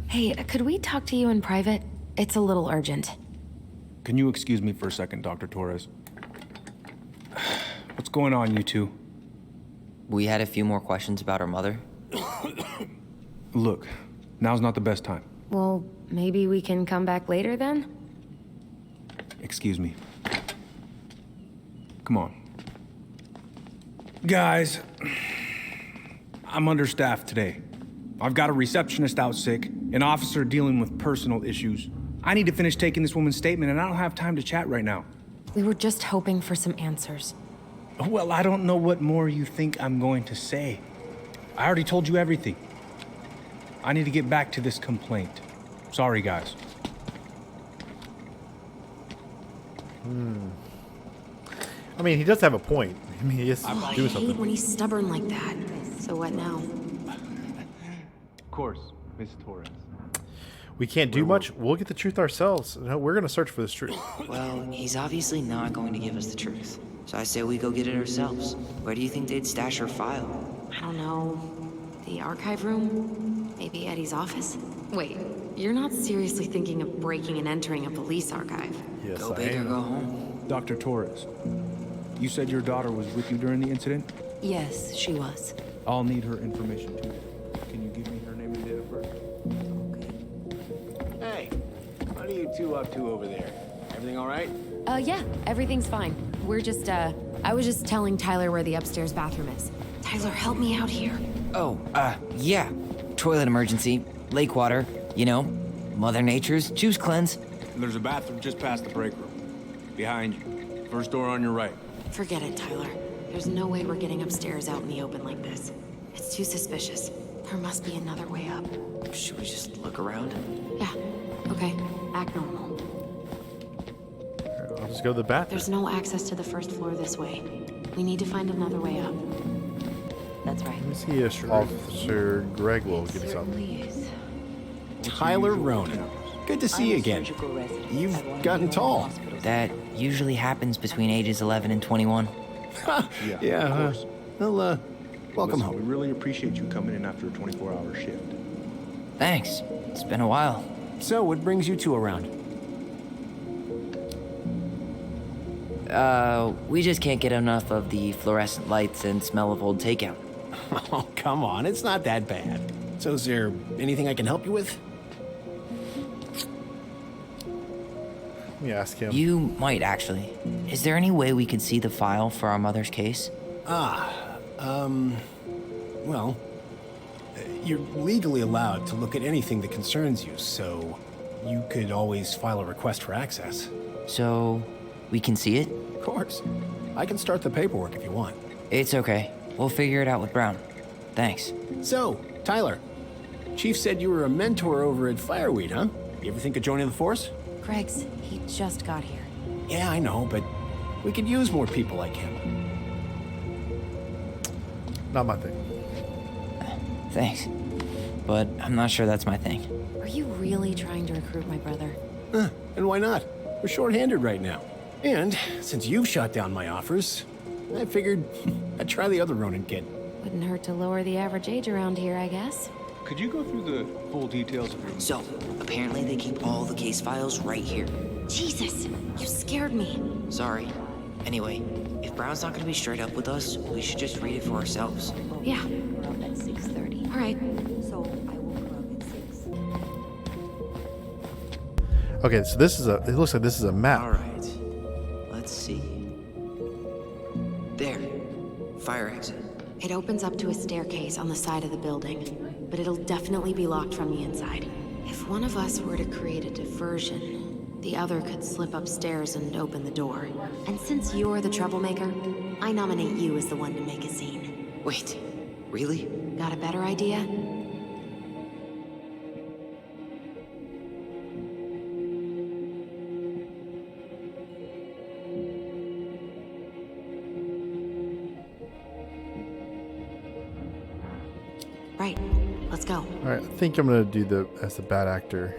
Hey, could we talk to you in private? It's a little urgent. Can you excuse me for a second, Dr. Torres? What's going on, you two? We had a few more questions about our mother. Look, now's not the best time. Well, maybe we can come back later then? Excuse me. Come on. Guys, I'm understaffed today. I've got a receptionist out sick, an officer dealing with personal issues. I need to finish taking this woman's statement, and I don't have time to chat right now. We were just hoping for some answers. Well, I don't know what more you think I'm going to say. I already told you everything. I need to get back to this complaint. Sorry, guys. I mean, he does have a point. I mean, he is I doing hate something. when he's stubborn like that. So what now? Of course, Miss Torres. We can't do much. We'll get the truth ourselves. No, we're gonna search for this truth. Well, he's obviously not going to give us the truth. So I say we go get it ourselves. Where do you think they'd stash her file? I don't know. The archive room? Maybe Eddie's office? Wait, you're not seriously thinking of breaking and entering a police archive? Yes, Go big or go home. Dr. Torres, you said your daughter was with you during the incident? Yes, she was. I'll need her information too. Can you give me her name and date of birth? Hey, what are you two up to over there? Everything all right? Yeah, everything's fine. We're just, I was just telling Tyler where the upstairs bathroom is. Tyler, help me out here. Oh, yeah. Toilet emergency, lake water, you know, Mother Nature's juice cleanse. There's a bathroom just past the break room. Behind you. First door on your right. Forget it, Tyler. There's no way we're getting upstairs out in the open like this. It's too suspicious. There must be another way up. Should we just look around? Yeah, okay. Act normal. I'll just go to the bathroom. There's no access to the first floor this way. We need to find another way up. That's right. Let me see if Officer Greg will get us up. Certainly is. Tyler Ronan. Good to see you again. You've gotten tall. That usually happens between ages 11 and 21. Yeah, well, welcome Listen, home. We really appreciate you coming in after a 24-hour shift. Thanks. It's been a while. So, what brings you two around? We just can't get enough of the fluorescent lights and smell of old takeout. Oh, come on, it's not that bad. So is there anything I can help you with? Let me ask him. You might actually. Is there any way we could see the file for our mother's case? Well, you're legally allowed to look at anything that concerns you, so you could always file a request for access. So, we can see it? Of course. I can start the paperwork if you want. It's okay. We'll figure it out with Brown. Thanks. So, Tyler, Chief said you were a mentor over at Fireweed, huh? You ever think of joining the force? Greg's, he just got here. Yeah, I know, but we could use more people like him. Not my thing. Thanks. But I'm not sure that's my thing. Are you really trying to recruit my brother? And why not? We're short-handed right now. And since you've shot down my offers, I figured I'd try the other Ronin kid. Wouldn't hurt to lower the average age around here, I guess. Could you go through the full details of your... So, apparently they keep all the case files right here. Jesus, you scared me. Sorry. Anyway, if Brown's not gonna be straight up with us, we should just read it for ourselves. Yeah. Around at 6:30. All right. So I woke her up at 6. Okay, so this is it looks like this is a map. Alright. Let's see. There. Fire exit. It opens up to a staircase on the side of the building, but it'll definitely be locked from the inside. If one of us were to create a diversion, the other could slip upstairs and open the door. And since you're the troublemaker, I nominate you as the one to make a scene. Wait. Really? Got a better idea? Right. Let's go. All right, I think I'm gonna do as the bad actor.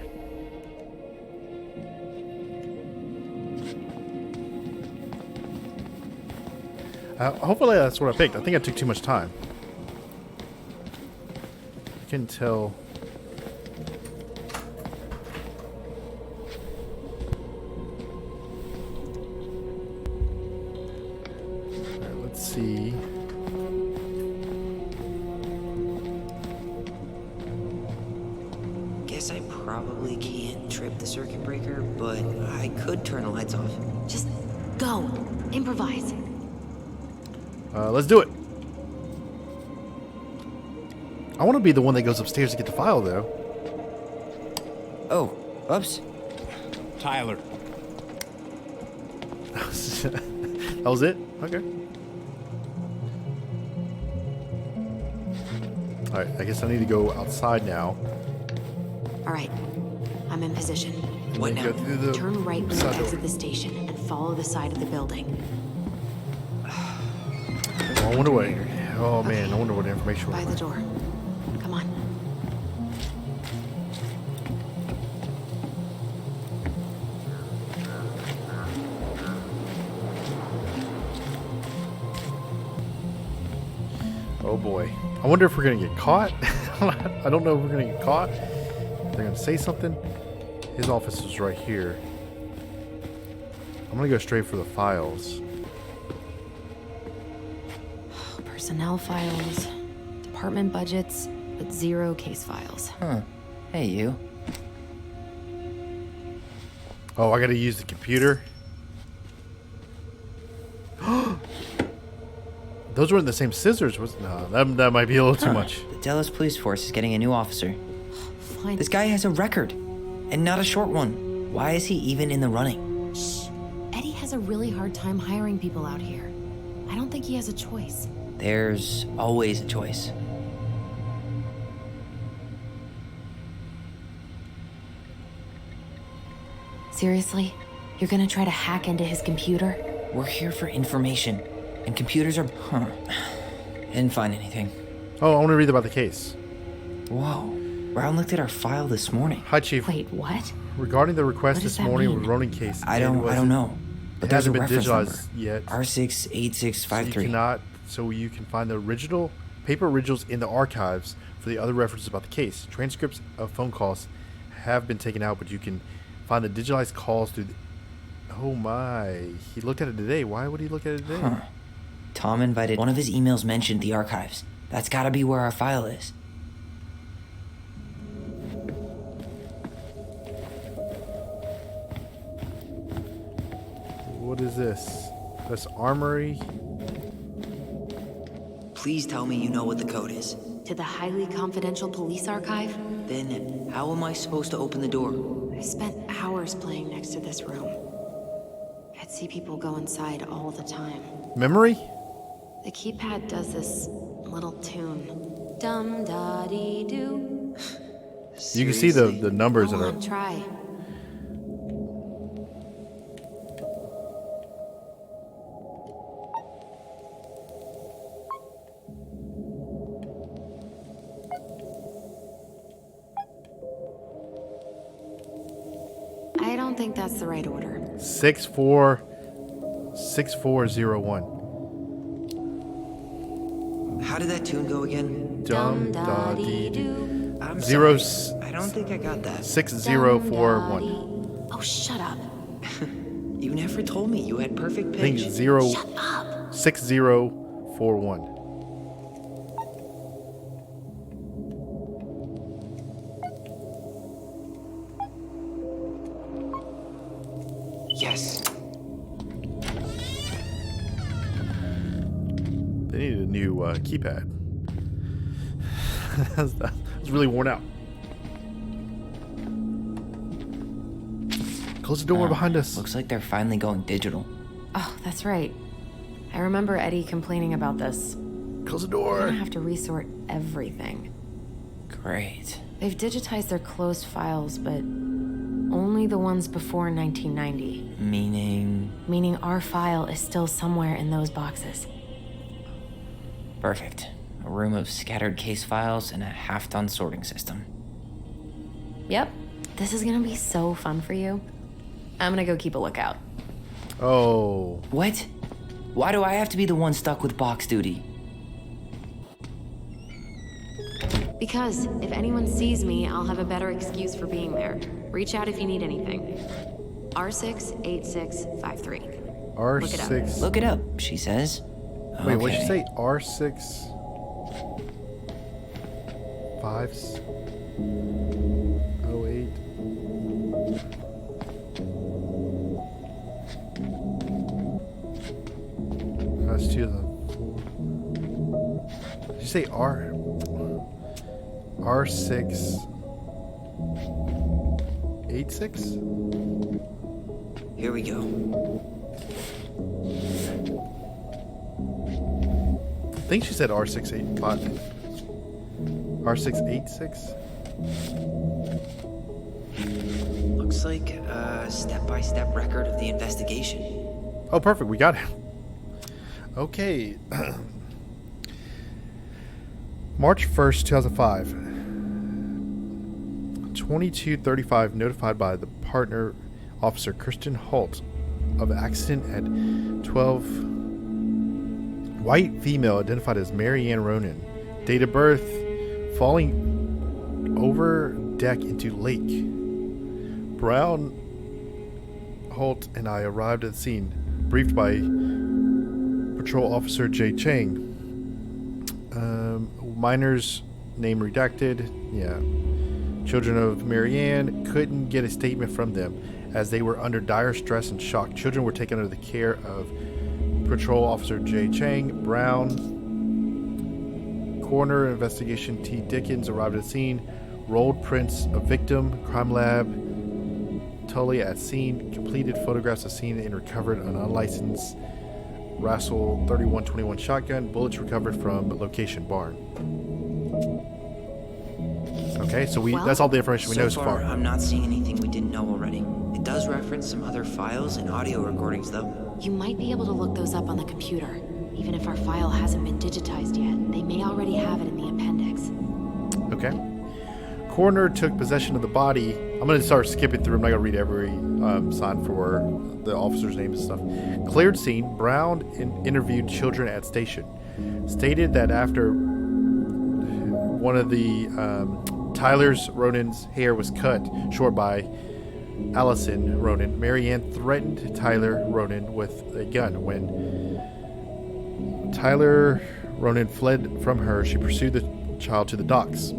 Hopefully that's what I picked. I think I took too much time. I can tell. All right, let's see. Guess I probably can't trip the circuit breaker, but I could turn the lights off. Just go. Improvise. Let's do it. I want to be the one that goes upstairs to get the file, though. Oh, oops. Tyler. That was it? Okay. Alright, I guess I need to go outside now. All right. I'm in position. What now? Go through the Turn right when you side door. exit the station and follow the side of the building. Oh, I wonder what. Oh man, I wonder what information. By the door. Come on. Oh boy. I wonder if we're gonna get caught. I don't know if we're gonna get caught. They're gonna say something. His office is right here. I'm gonna go straight for the files. Personnel files, department budgets, but 0 case files. Huh. Hey, you. Oh, I gotta use the computer. Those weren't the same scissors, was no? That might be a little too much. The Dallas Police Force is getting a new officer. Fine. This guy has a record, and not a short one. Why is he even in the running? Shh. Eddie has a really hard time hiring people out here. I don't think he has a choice. There's always a choice. Seriously? You're gonna try to hack into his computer? We're here for information, and computers are... Huh. Didn't find anything. Oh, I want to read about the case. Whoa. Brown looked at our file this morning. Hi, Chief. Wait, what? Regarding the request What does this that morning mean? with Ronin case, I don't know. But It there's a hasn't been reference digitalized number. yet. R68653. So you can find the original paper originals in the archives for the other references about the case. Transcripts of phone calls have been taken out, but you can find the digitalized calls through. Oh my! He looked at it today. Why would he look at it today? Huh. Tom invited... One of his emails mentioned the archives. That's gotta be where our file is. What is this? That's armory. Please tell me you know what the code is. To the highly confidential police archive? Then how am I supposed to open the door? I spent hours playing next to this room. I'd see people go inside all the time. Memory? The keypad does this little tune. Dum da dee doo. You can see the numbers Go that on, are. try. I don't think that's the right order. 646401. How did that tune go again? Dum da dee doo. I'm Zero sorry. I don't think I got that. 6041. Oh, shut up. You never told me you had perfect I think pitch. 6041. Yes. They needed a new keypad. That's really worn out. Close the door behind us. Looks like they're finally going digital. Oh, that's right. I remember Eddie complaining about this. Close the We're door. gonna have to resort everything. Great. They've digitized their closed files, but only the ones before 1990. Meaning our file is still somewhere in those boxes. perfect. A room of scattered case files and a half-done sorting system. Yep. This is gonna be so fun for you. I'm gonna go keep a lookout. Oh. What? Why do I have to be the one stuck with box duty? Because if anyone sees me, I'll have a better excuse for being there. Reach out if you need anything. R68653. R6. Look it up, she says. Wait, what'd you Okay. say? R6. 5. 08. That's 2004. Did you say R6 86? Here we go. I think she said R685. R686? Looks like a step-by-step record of the investigation. Oh, perfect. We got it. Okay. March 1st, 2005. 2235 notified by the partner officer Kirsten Holt of accident at 12. White female identified as Mary Ann Ronan. Date of birth falling over deck into lake. Brown, Holt, and I arrived at the scene, briefed by Patrol Officer Jay Chang. Minor's name redacted. Yeah. Children of Marianne couldn't get a statement from them as they were under dire stress and shock. Children were taken under the care of Patrol Officer Jay Chang. Brown. Coroner Investigation T. Dickens arrived at the scene. Rolled prints of victim. Crime Lab. Tully at scene. Completed photographs of scene and recovered an unlicensed Rassel 3121 shotgun. Bullets recovered from location barn. Okay, so that's all the information we know so far. I'm not seeing anything we didn't know already. It does reference some other files and audio recordings, though. You might be able to look those up on the computer. Even if our file hasn't been digitized yet, they may already have it in the appendix. Okay. Coroner took possession of the body. I'm going to start skipping through. I'm not going to read every sign for the officer's names and stuff. Cleared scene. Brown interviewed children at station. Stated that after one of the Tyler's Ronan's hair was cut short by Allison Ronan, Marianne threatened Tyler Ronan with a gun. When Tyler Ronan fled from her, she pursued the child to the docks.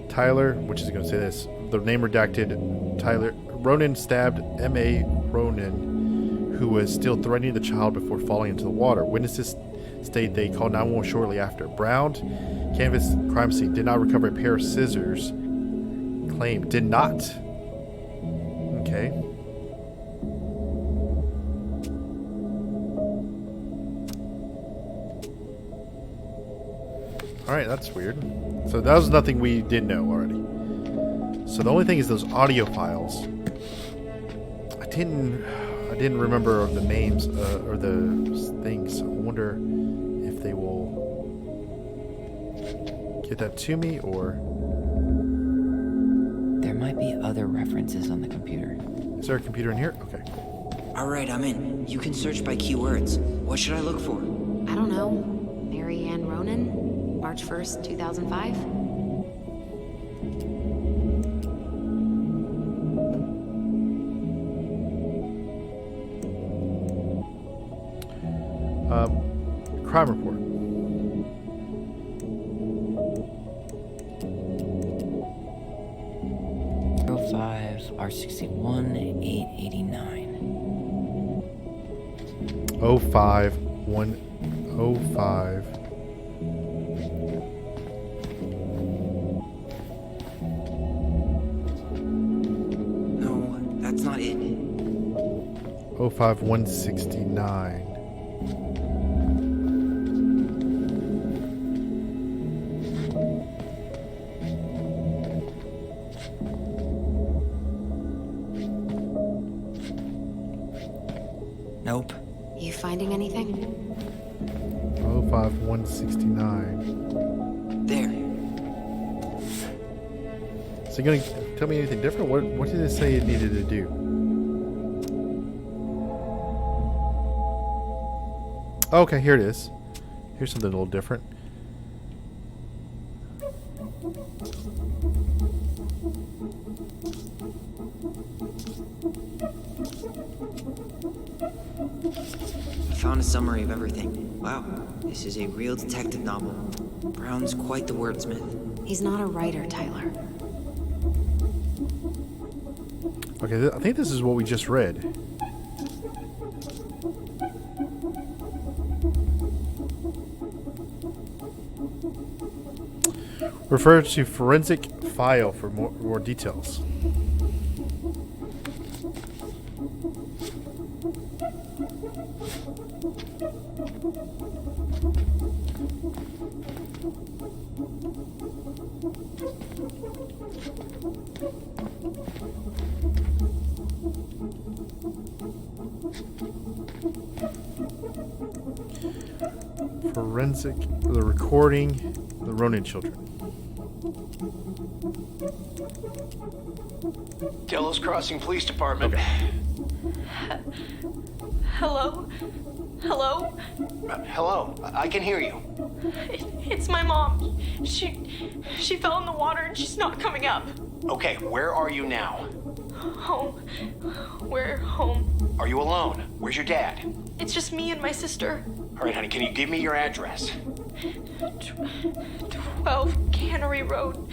Tyler, which is going to say this, the name redacted, Tyler Ronan stabbed M.A. Ronan, who was still threatening the child before falling into the water. Witnesses state they called 911 shortly after. Brown canvassed crime scene, did not recover a pair of scissors. Claim did not. Okay. Alright, that's weird. So that was nothing we didn't know already. So the only thing is those audio files. I didn't remember the names or the things. I wonder if they will get that to me or... There might be other references on the computer. Is there a computer in here? Okay. Alright, I'm in. You can search by keywords. What should I look for? I don't know. Mary Ann Ronan, March 1st, 2005? Crime report. R61 889. 05105. No, that's not it. 05169. Nope. You finding anything? 05169. There. So you gonna tell me anything different? What did it say it needed to do? Okay, here it is. Here's something a little different. I found a summary of everything. Wow, this is a real detective novel. Brown's quite the wordsmith. He's not a writer, Tyler. Okay, I think this is what we just read. Refer to forensic file for more details. Forensic, the recording, the Ronan children. Delos Crossing Police Department. Hello? Hello? Hello, I can hear you. It's my mom. She fell in the water and she's not coming up. Okay, where are you now? Home. We're home. Are you alone? Where's your dad? It's just me and my sister. All right, honey, can you give me your address? 12 Cannery Road.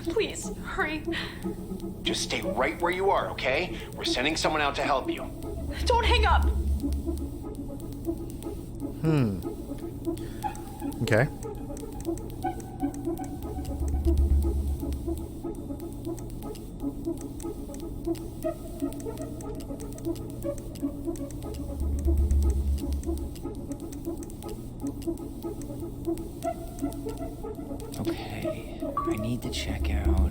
Please, hurry. Just stay right where you are, okay? We're sending someone out to help you. Don't hang up. Okay. Okay, I need to check out.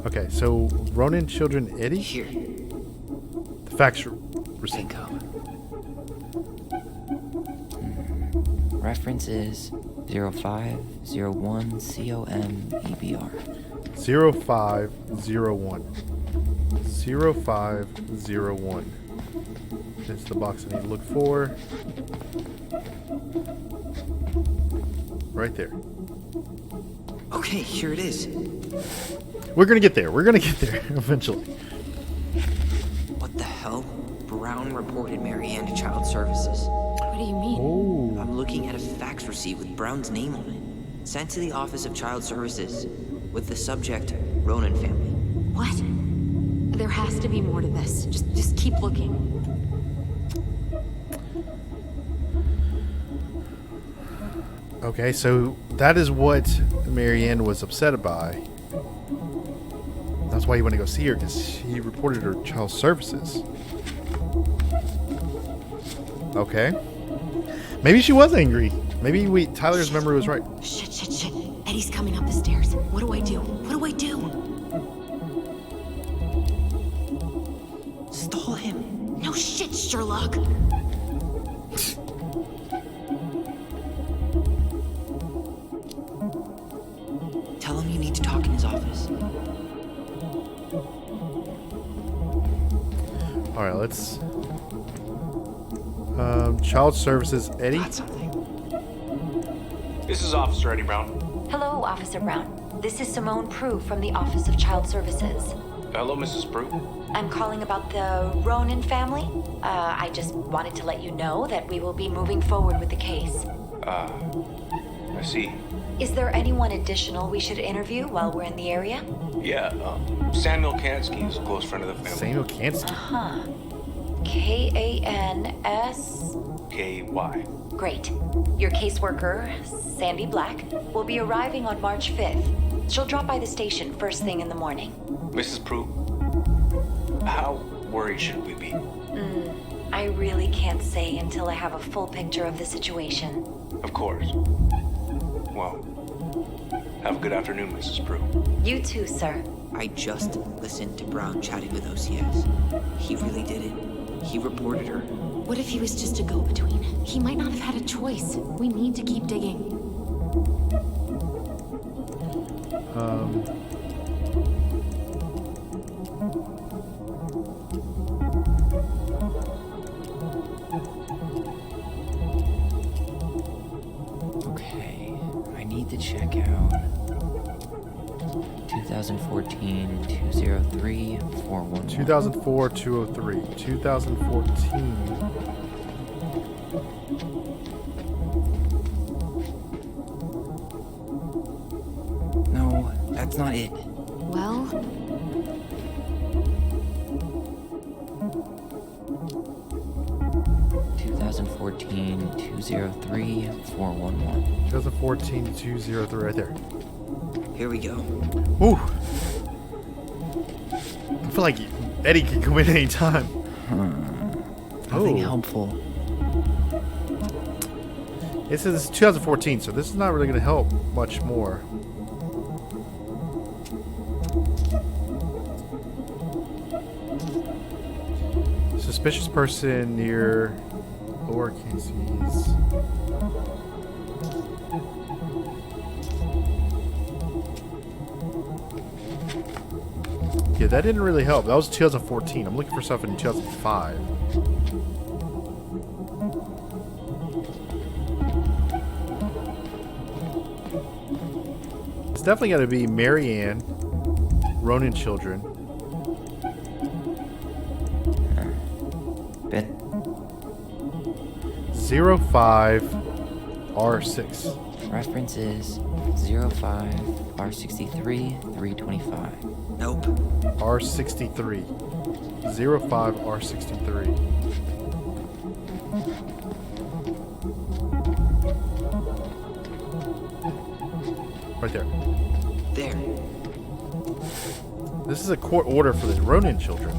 Okay, so Ronan children Eddie? Here. The fax receipt. Bingo. Reference is 0501 COM-EBR. 0501. 0501. It's the box I need to look for. Right there. Okay, here it is. We're gonna get there. We're gonna get there eventually. What the hell? Brown reported Mary Ann to Child Services. What do you mean? Oh. I'm looking at a fax receipt with Brown's name on it. Sent to the Office of Child Services. with the subject Ronan family. What? There has to be more to this. Just keep looking. Okay, so that is what Marianne was upset by. That's why he went to go see her, because he reported her child services. Okay. Maybe she was angry. Maybe Tyler's memory was right. Shit. Eddie's coming up the stairs. What do I do? Stall him. No shit, Sherlock. Tell him you need to talk in his office. All right, let's. Child services, Eddie. This is Officer Eddie Brown. Hello, Officer Brown. This is Simone Prue from the Office of Child Services. Hello, Mrs. Prue. I'm calling about the Ronan family. I just wanted to let you know that we will be moving forward with the case. I see. Is there anyone additional we should interview while we're in the area? Yeah, Samuel Kansky is a close friend of the family. Samuel Kansky? Uh-huh. K-A-N-S... K-Y. Great. Your caseworker, Sandy Black, will be arriving on March 5th. She'll drop by the station first thing in the morning. Mrs. Prue, how worried should we be? I really can't say until I have a full picture of the situation. Of course. Well, have a good afternoon, Mrs. Prue. You too, sir. I just listened to Brown chatting with OCS. He really did it. He reported her. What if he was just a go-between? He might not have had a choice. We need to keep digging. Okay, I need to check out 2014 203 411. 2004 203. 2014. No, that's not it. Well... 2014 203 411. 2014 203, right there. Here we go. Ooh. I feel like Eddie can come in any time. Nothing helpful. It says 2014, so this is not really going to help much more. Suspicious person near Lower Casey's. Yeah, that didn't really help. That was 2014. I'm looking for stuff in 2005. It's definitely got to be Marianne, Ronan children. Bet. 05R6. Reference is 05R63 325. Nope. R63. 05R63. Right there. There. This is a court order for the Ronan children.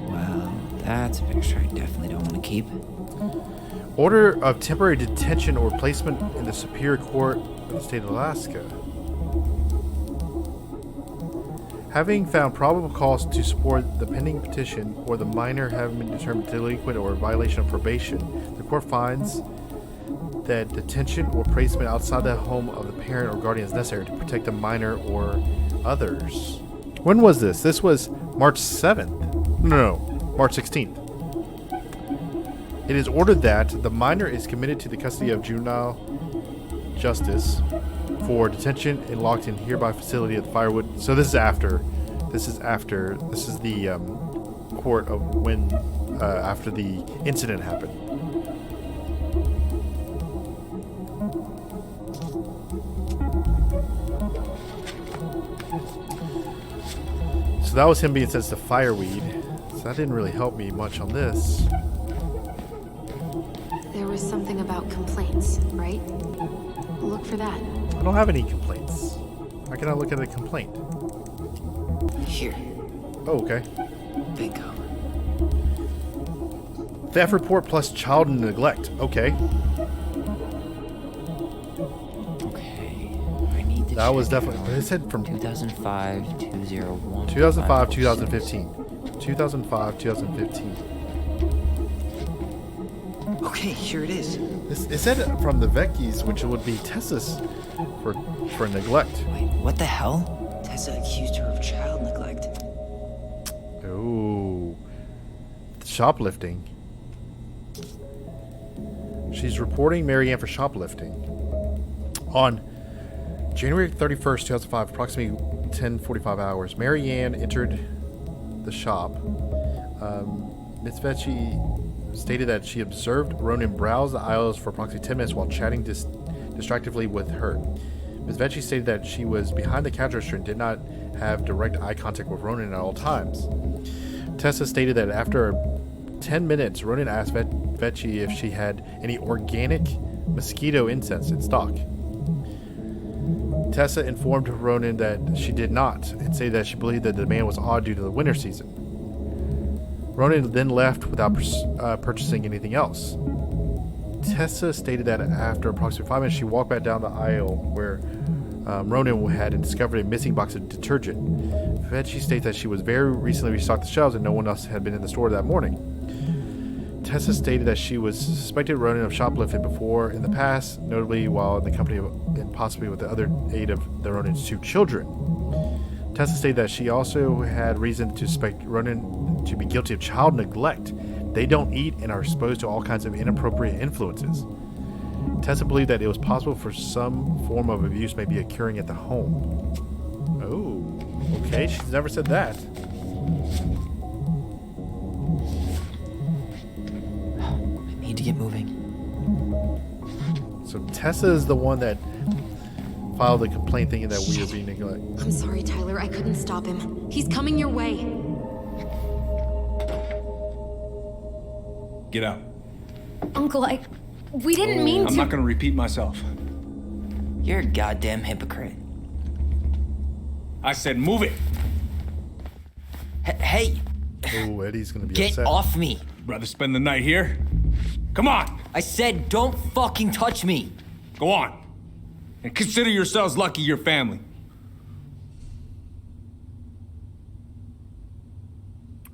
Well, that's a picture I definitely don't want to keep. Order of temporary detention or placement in the Superior Court of the State of Alaska. Having found probable cause to support the pending petition or the minor having been determined delinquent or in violation of probation, the court finds that detention or placement outside the home of the parent or guardian is necessary to protect the minor or others. When was this? This was March 7th. No, March 16th. It is ordered that the minor is committed to the custody of juvenile justice for detention and locked in hereby facility at the Firewood. So this is after. This is the court of when after the incident happened. that was him being sensitive to fireweed. So that didn't really help me much on this. There was something about complaints, right? Look for that. I don't have any complaints. How can I look at a complaint? Here. Oh, okay. Bingo. Theft report plus child neglect. Okay. I need to That was check definitely. It said from 2005, 201. 2005, 2015. 2005, 2015. Okay, here it is. It said from the Vecchies, which would be Tessa's for neglect. Wait, what the hell? Tessa accused her of child neglect. Oh. Shoplifting. She's reporting Marianne for shoplifting. On January 31st, 2005, approximately 10:45 hours, Marianne entered the shop. Ms. Vecchi stated that she observed Ronan browse the aisles for approximately 10 minutes while chatting distractively with her. Ms. Vecchi stated that she was behind the cash register and did not have direct eye contact with Ronan at all times. Tessa stated that after 10 minutes, Ronan asked Vecchi if she had any organic mosquito incense in stock. Tessa informed Ronan that she did not and said that she believed that the demand was odd due to the winter season. Ronan then left without purchasing anything else. Tessa stated that after approximately 5 minutes, she walked back down the aisle where Ronan had and discovered a missing box of detergent. Vecchi states that she was very recently restocked the shelves and no one else had been in the store that morning. Tessa stated that she was suspected Ronan of shoplifting before in the past, notably while in the company of, and possibly with the other aid of the Ronan's 2 children. Tessa stated that she also had reason to suspect Ronan to be guilty of child neglect. They don't eat and are exposed to all kinds of inappropriate influences. Tessa believed that it was possible for some form of abuse may be occurring at the home. Oh, okay, she's never said that. I need to get moving. So Tessa is the one that filed a complaint thinking that we are being neglected. I'm sorry, Tyler. I couldn't stop him. He's coming your way. Get out. Uncle, we didn't mean to. I'm not gonna repeat myself. You're a goddamn hypocrite. I said move it. Hey! Oh, Eddie's gonna be Get upset. off me! Rather spend the night here? Come on! I said don't fucking touch me! Go on. And consider yourselves lucky you're family.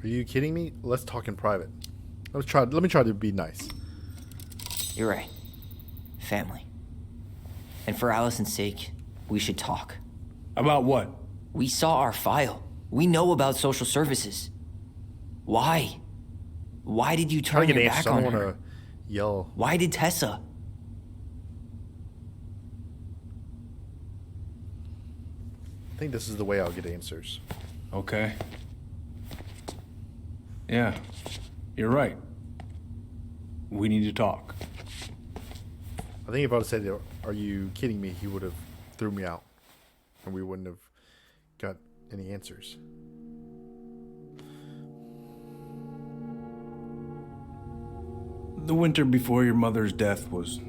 Are you kidding me? Let's talk in private. Let me try to be nice. You're right. Family. And for Allison's sake, we should talk. About what? We saw our file. We know about social services. Why? Why did you turn your back on her? I don't want to yell. Why did Tessa? I think this is the way I'll get answers. Okay. Yeah, you're right. We need to talk. I think if I would have said, "Are you kidding me?" he would have threw me out, and we wouldn't have got any answers. The winter before your mother's death was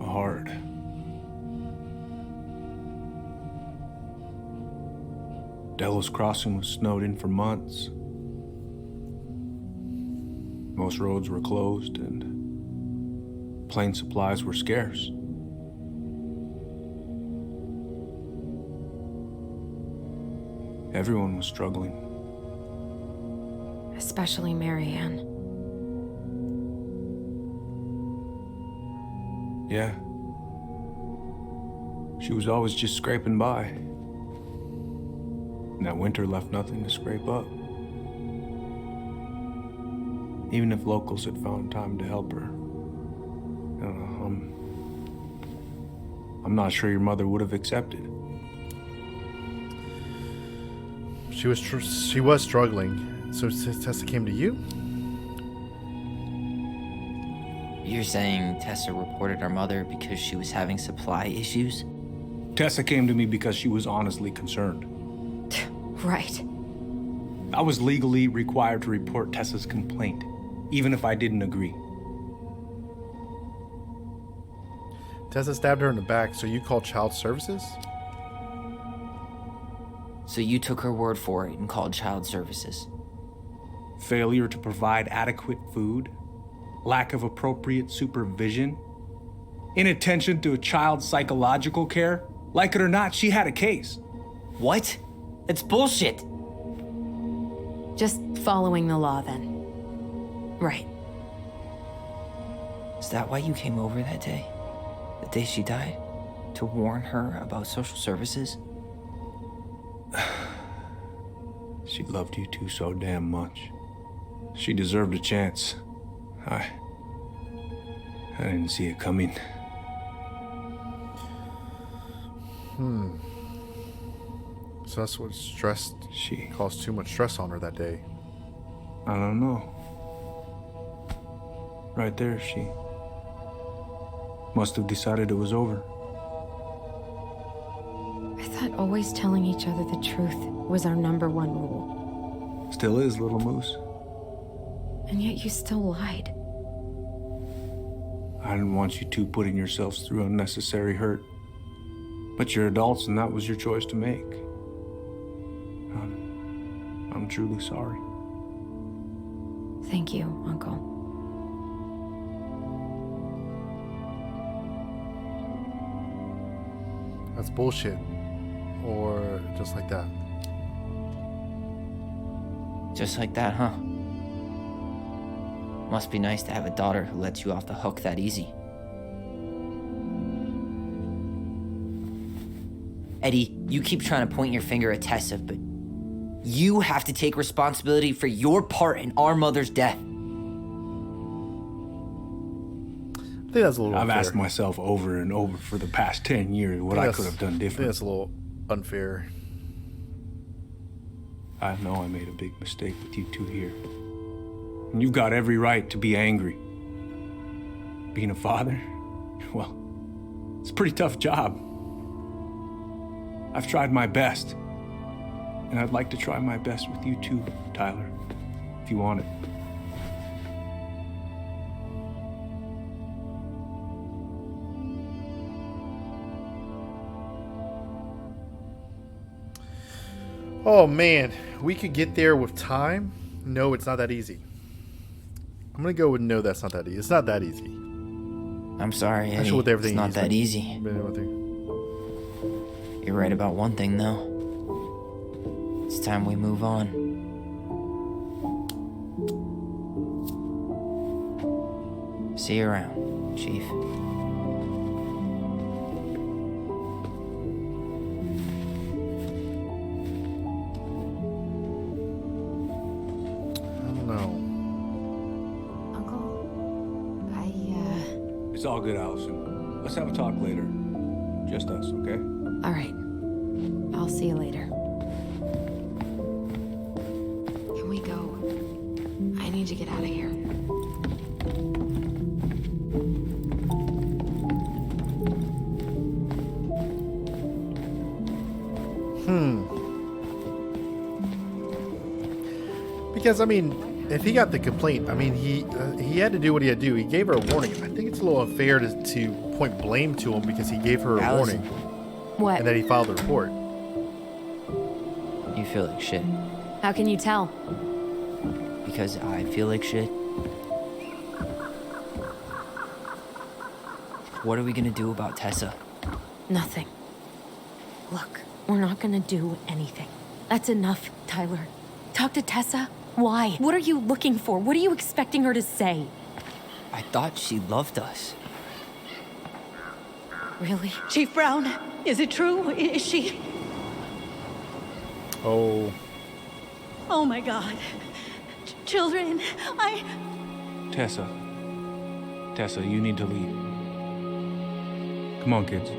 hard. Delos Crossing was snowed in for months. Most roads were closed and plane supplies were scarce. Everyone was struggling. Especially Marianne. Yeah. She was always just scraping by. And that winter left nothing to scrape up. Even if locals had found time to help her. I'm not sure your mother would have accepted. She was struggling. So Tessa came to you? You're saying Tessa reported our mother because she was having supply issues? Tessa came to me because she was honestly concerned. Right. I was legally required to report Tessa's complaint, even if I didn't agree. Tessa stabbed her in the back, so you called child services? So you took her word for it and called child services. Failure to provide adequate food, lack of appropriate supervision, inattention to a child's psychological care. Like it or not, she had a case. What? That's bullshit. Just following the law, then. Right. Is that why you came over that day? The day she died? To warn her about social services? She loved you two so damn much. She deserved a chance. I didn't see it coming. So that's what she caused too much stress on her that day. I don't know. Right there, she must have decided it was over. I thought always telling each other the truth was our #1 rule. Still is, little moose. And yet you still lied. I didn't want you two putting yourselves through unnecessary hurt. But you're adults and that was your choice to make. I'm truly sorry. Thank you, Uncle. That's bullshit. Or just like that. Just like that, huh? Must be nice to have a daughter who lets you off the hook that easy. Eddie, you keep trying to point your finger at Tessa, but you have to take responsibility for your part in our mother's death. I think that's a little I've unfair. asked myself over and over for the past 10 years what I could have done I think different. that's a little unfair. I know I made a big mistake with you two here. And you've got every right to be angry. Being a father, well, it's a pretty tough job. I've tried my best. And I'd like to try my best with you too, Tyler, if you want it. Oh man, we could get there with time. No, it's not that easy. I'm gonna go with no, that's not that easy. It's not that easy. I'm sorry, Eddie. Especially with everything it's not he's that been- easy. been going through. You're right about one thing, though. It's time we move on. See you around, Chief. I don't know. It's all good, Allison. Let's have a talk later. Just us, okay? All right. I'll see you later. Can we go? I need to get out of here. Because I mean, if he got the complaint, I mean, he had to do what he had to do. He gave her a warning. I think it's a little unfair to point blame to him because he gave her a Allison. warning. What? And then he filed the report. You feel like shit. How can you tell? Because I feel like shit. What are we gonna do about Tessa? Nothing. Look, we're not gonna do anything. That's enough, Tyler. Talk to Tessa? Why? What are you looking for? What are you expecting her to say? I thought she loved us. Really? Chief Brown, is it true? Is she... Oh. Oh my God. Children, Tessa, you need to leave. Come on, kids.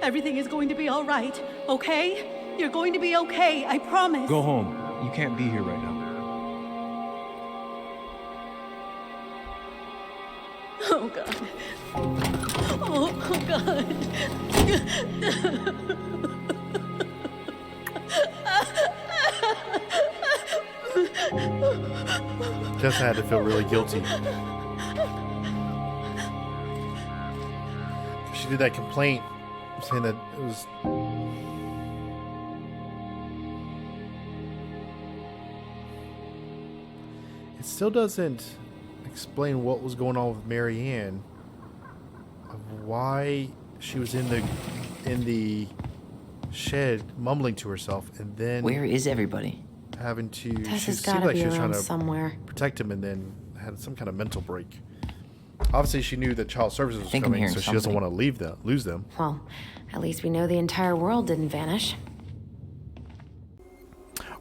Everything is going to be all right, okay? You're going to be okay, I promise. Go home. You can't be here right now. Oh God. Oh God. Tessa had to feel really guilty. She did that complaint saying that it was... It still doesn't explain what was going on with Marianne, of why she was in the shed mumbling to herself, and then where is everybody? Having to... Tessa's She gotta seemed like be she was trying around to somewhere. protect him, and then had some kind of mental break. Obviously, she knew that child services was coming, so she doesn't want to lose them. Well, at least we know the entire world didn't vanish.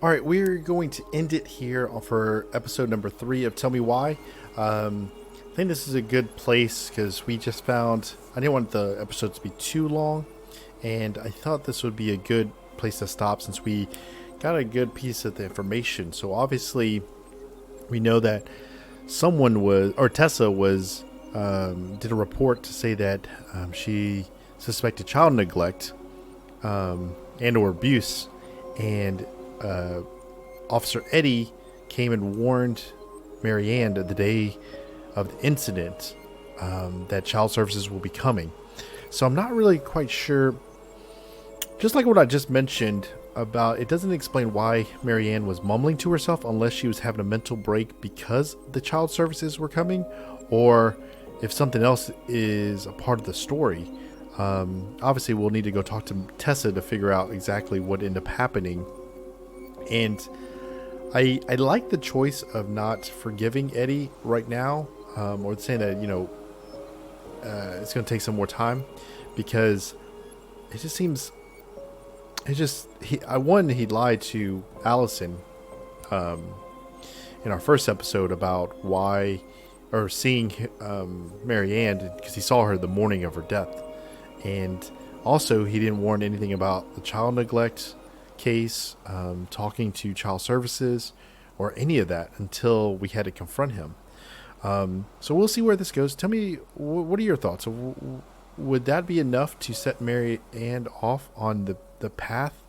All right, we're going to end it here for episode number 3 of Tell Me Why. I think this is a good place because we just found... I didn't want the episodes to be too long, and I thought this would be a good place to stop since we got a good piece of the information. So obviously, we know that someone was... Or Tessa was... did a report to say that she suspected child neglect and or abuse, and Officer Eddie came and warned Marianne the day of the incident that child services will be coming. So I'm not really quite sure, just like what I just mentioned about, it doesn't explain why Marianne was mumbling to herself unless she was having a mental break because the child services were coming, or if something else is a part of the story. Obviously we'll need to go talk to Tessa to figure out exactly what ended up happening. And I like the choice of not forgiving Eddie right now, or saying that, you know, it's going to take some more time, because it just seems, he lied to Allison in our first episode about why, or seeing Marianne, because he saw her the morning of her death. And also he didn't warn anything about the child neglect case, talking to child services, or any of that until we had to confront him. So we'll see where this goes. Tell me, what are your thoughts? Would that be enough to set Marianne off on the path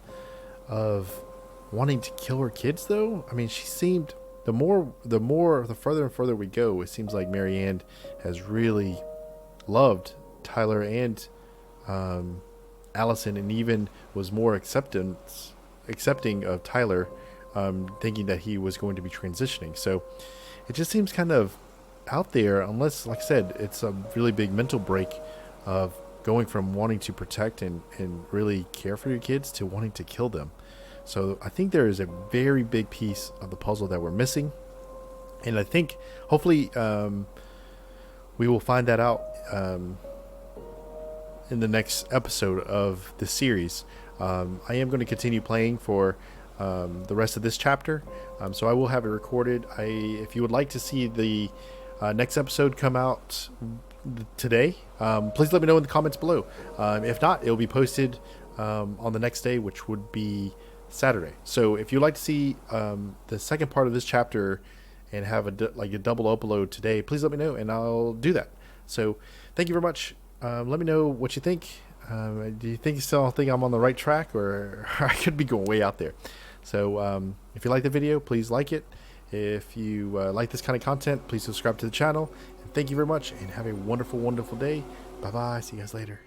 of wanting to kill her kids, though? I mean, she seemed, the further and further we go, it seems like Marianne has really loved Tyler and Allison, and even was more accepting of Tyler, thinking that he was going to be transitioning. So it just seems kind of out there, unless, like I said, it's a really big mental break of going from wanting to protect and really care for your kids to wanting to kill them. So I think there is a very big piece of the puzzle that we're missing, and I think hopefully we will find that out in the next episode of the series. I am going to continue playing for the rest of this chapter, so I will have it recorded. If you would like to see the next episode come out today, please let me know in the comments below. If not, it will be posted on the next day, which would be Saturday. So if you'd like to see the second part of this chapter and have a double upload today, please let me know and I'll do that. So thank you very much. Let me know what you think. Do you still think I'm on the right track, or I could be going way out there? So if you like the video, please like it. If you like this kind of content, please subscribe to the channel. And thank you very much, and have a wonderful, wonderful day. Bye bye. See you guys later.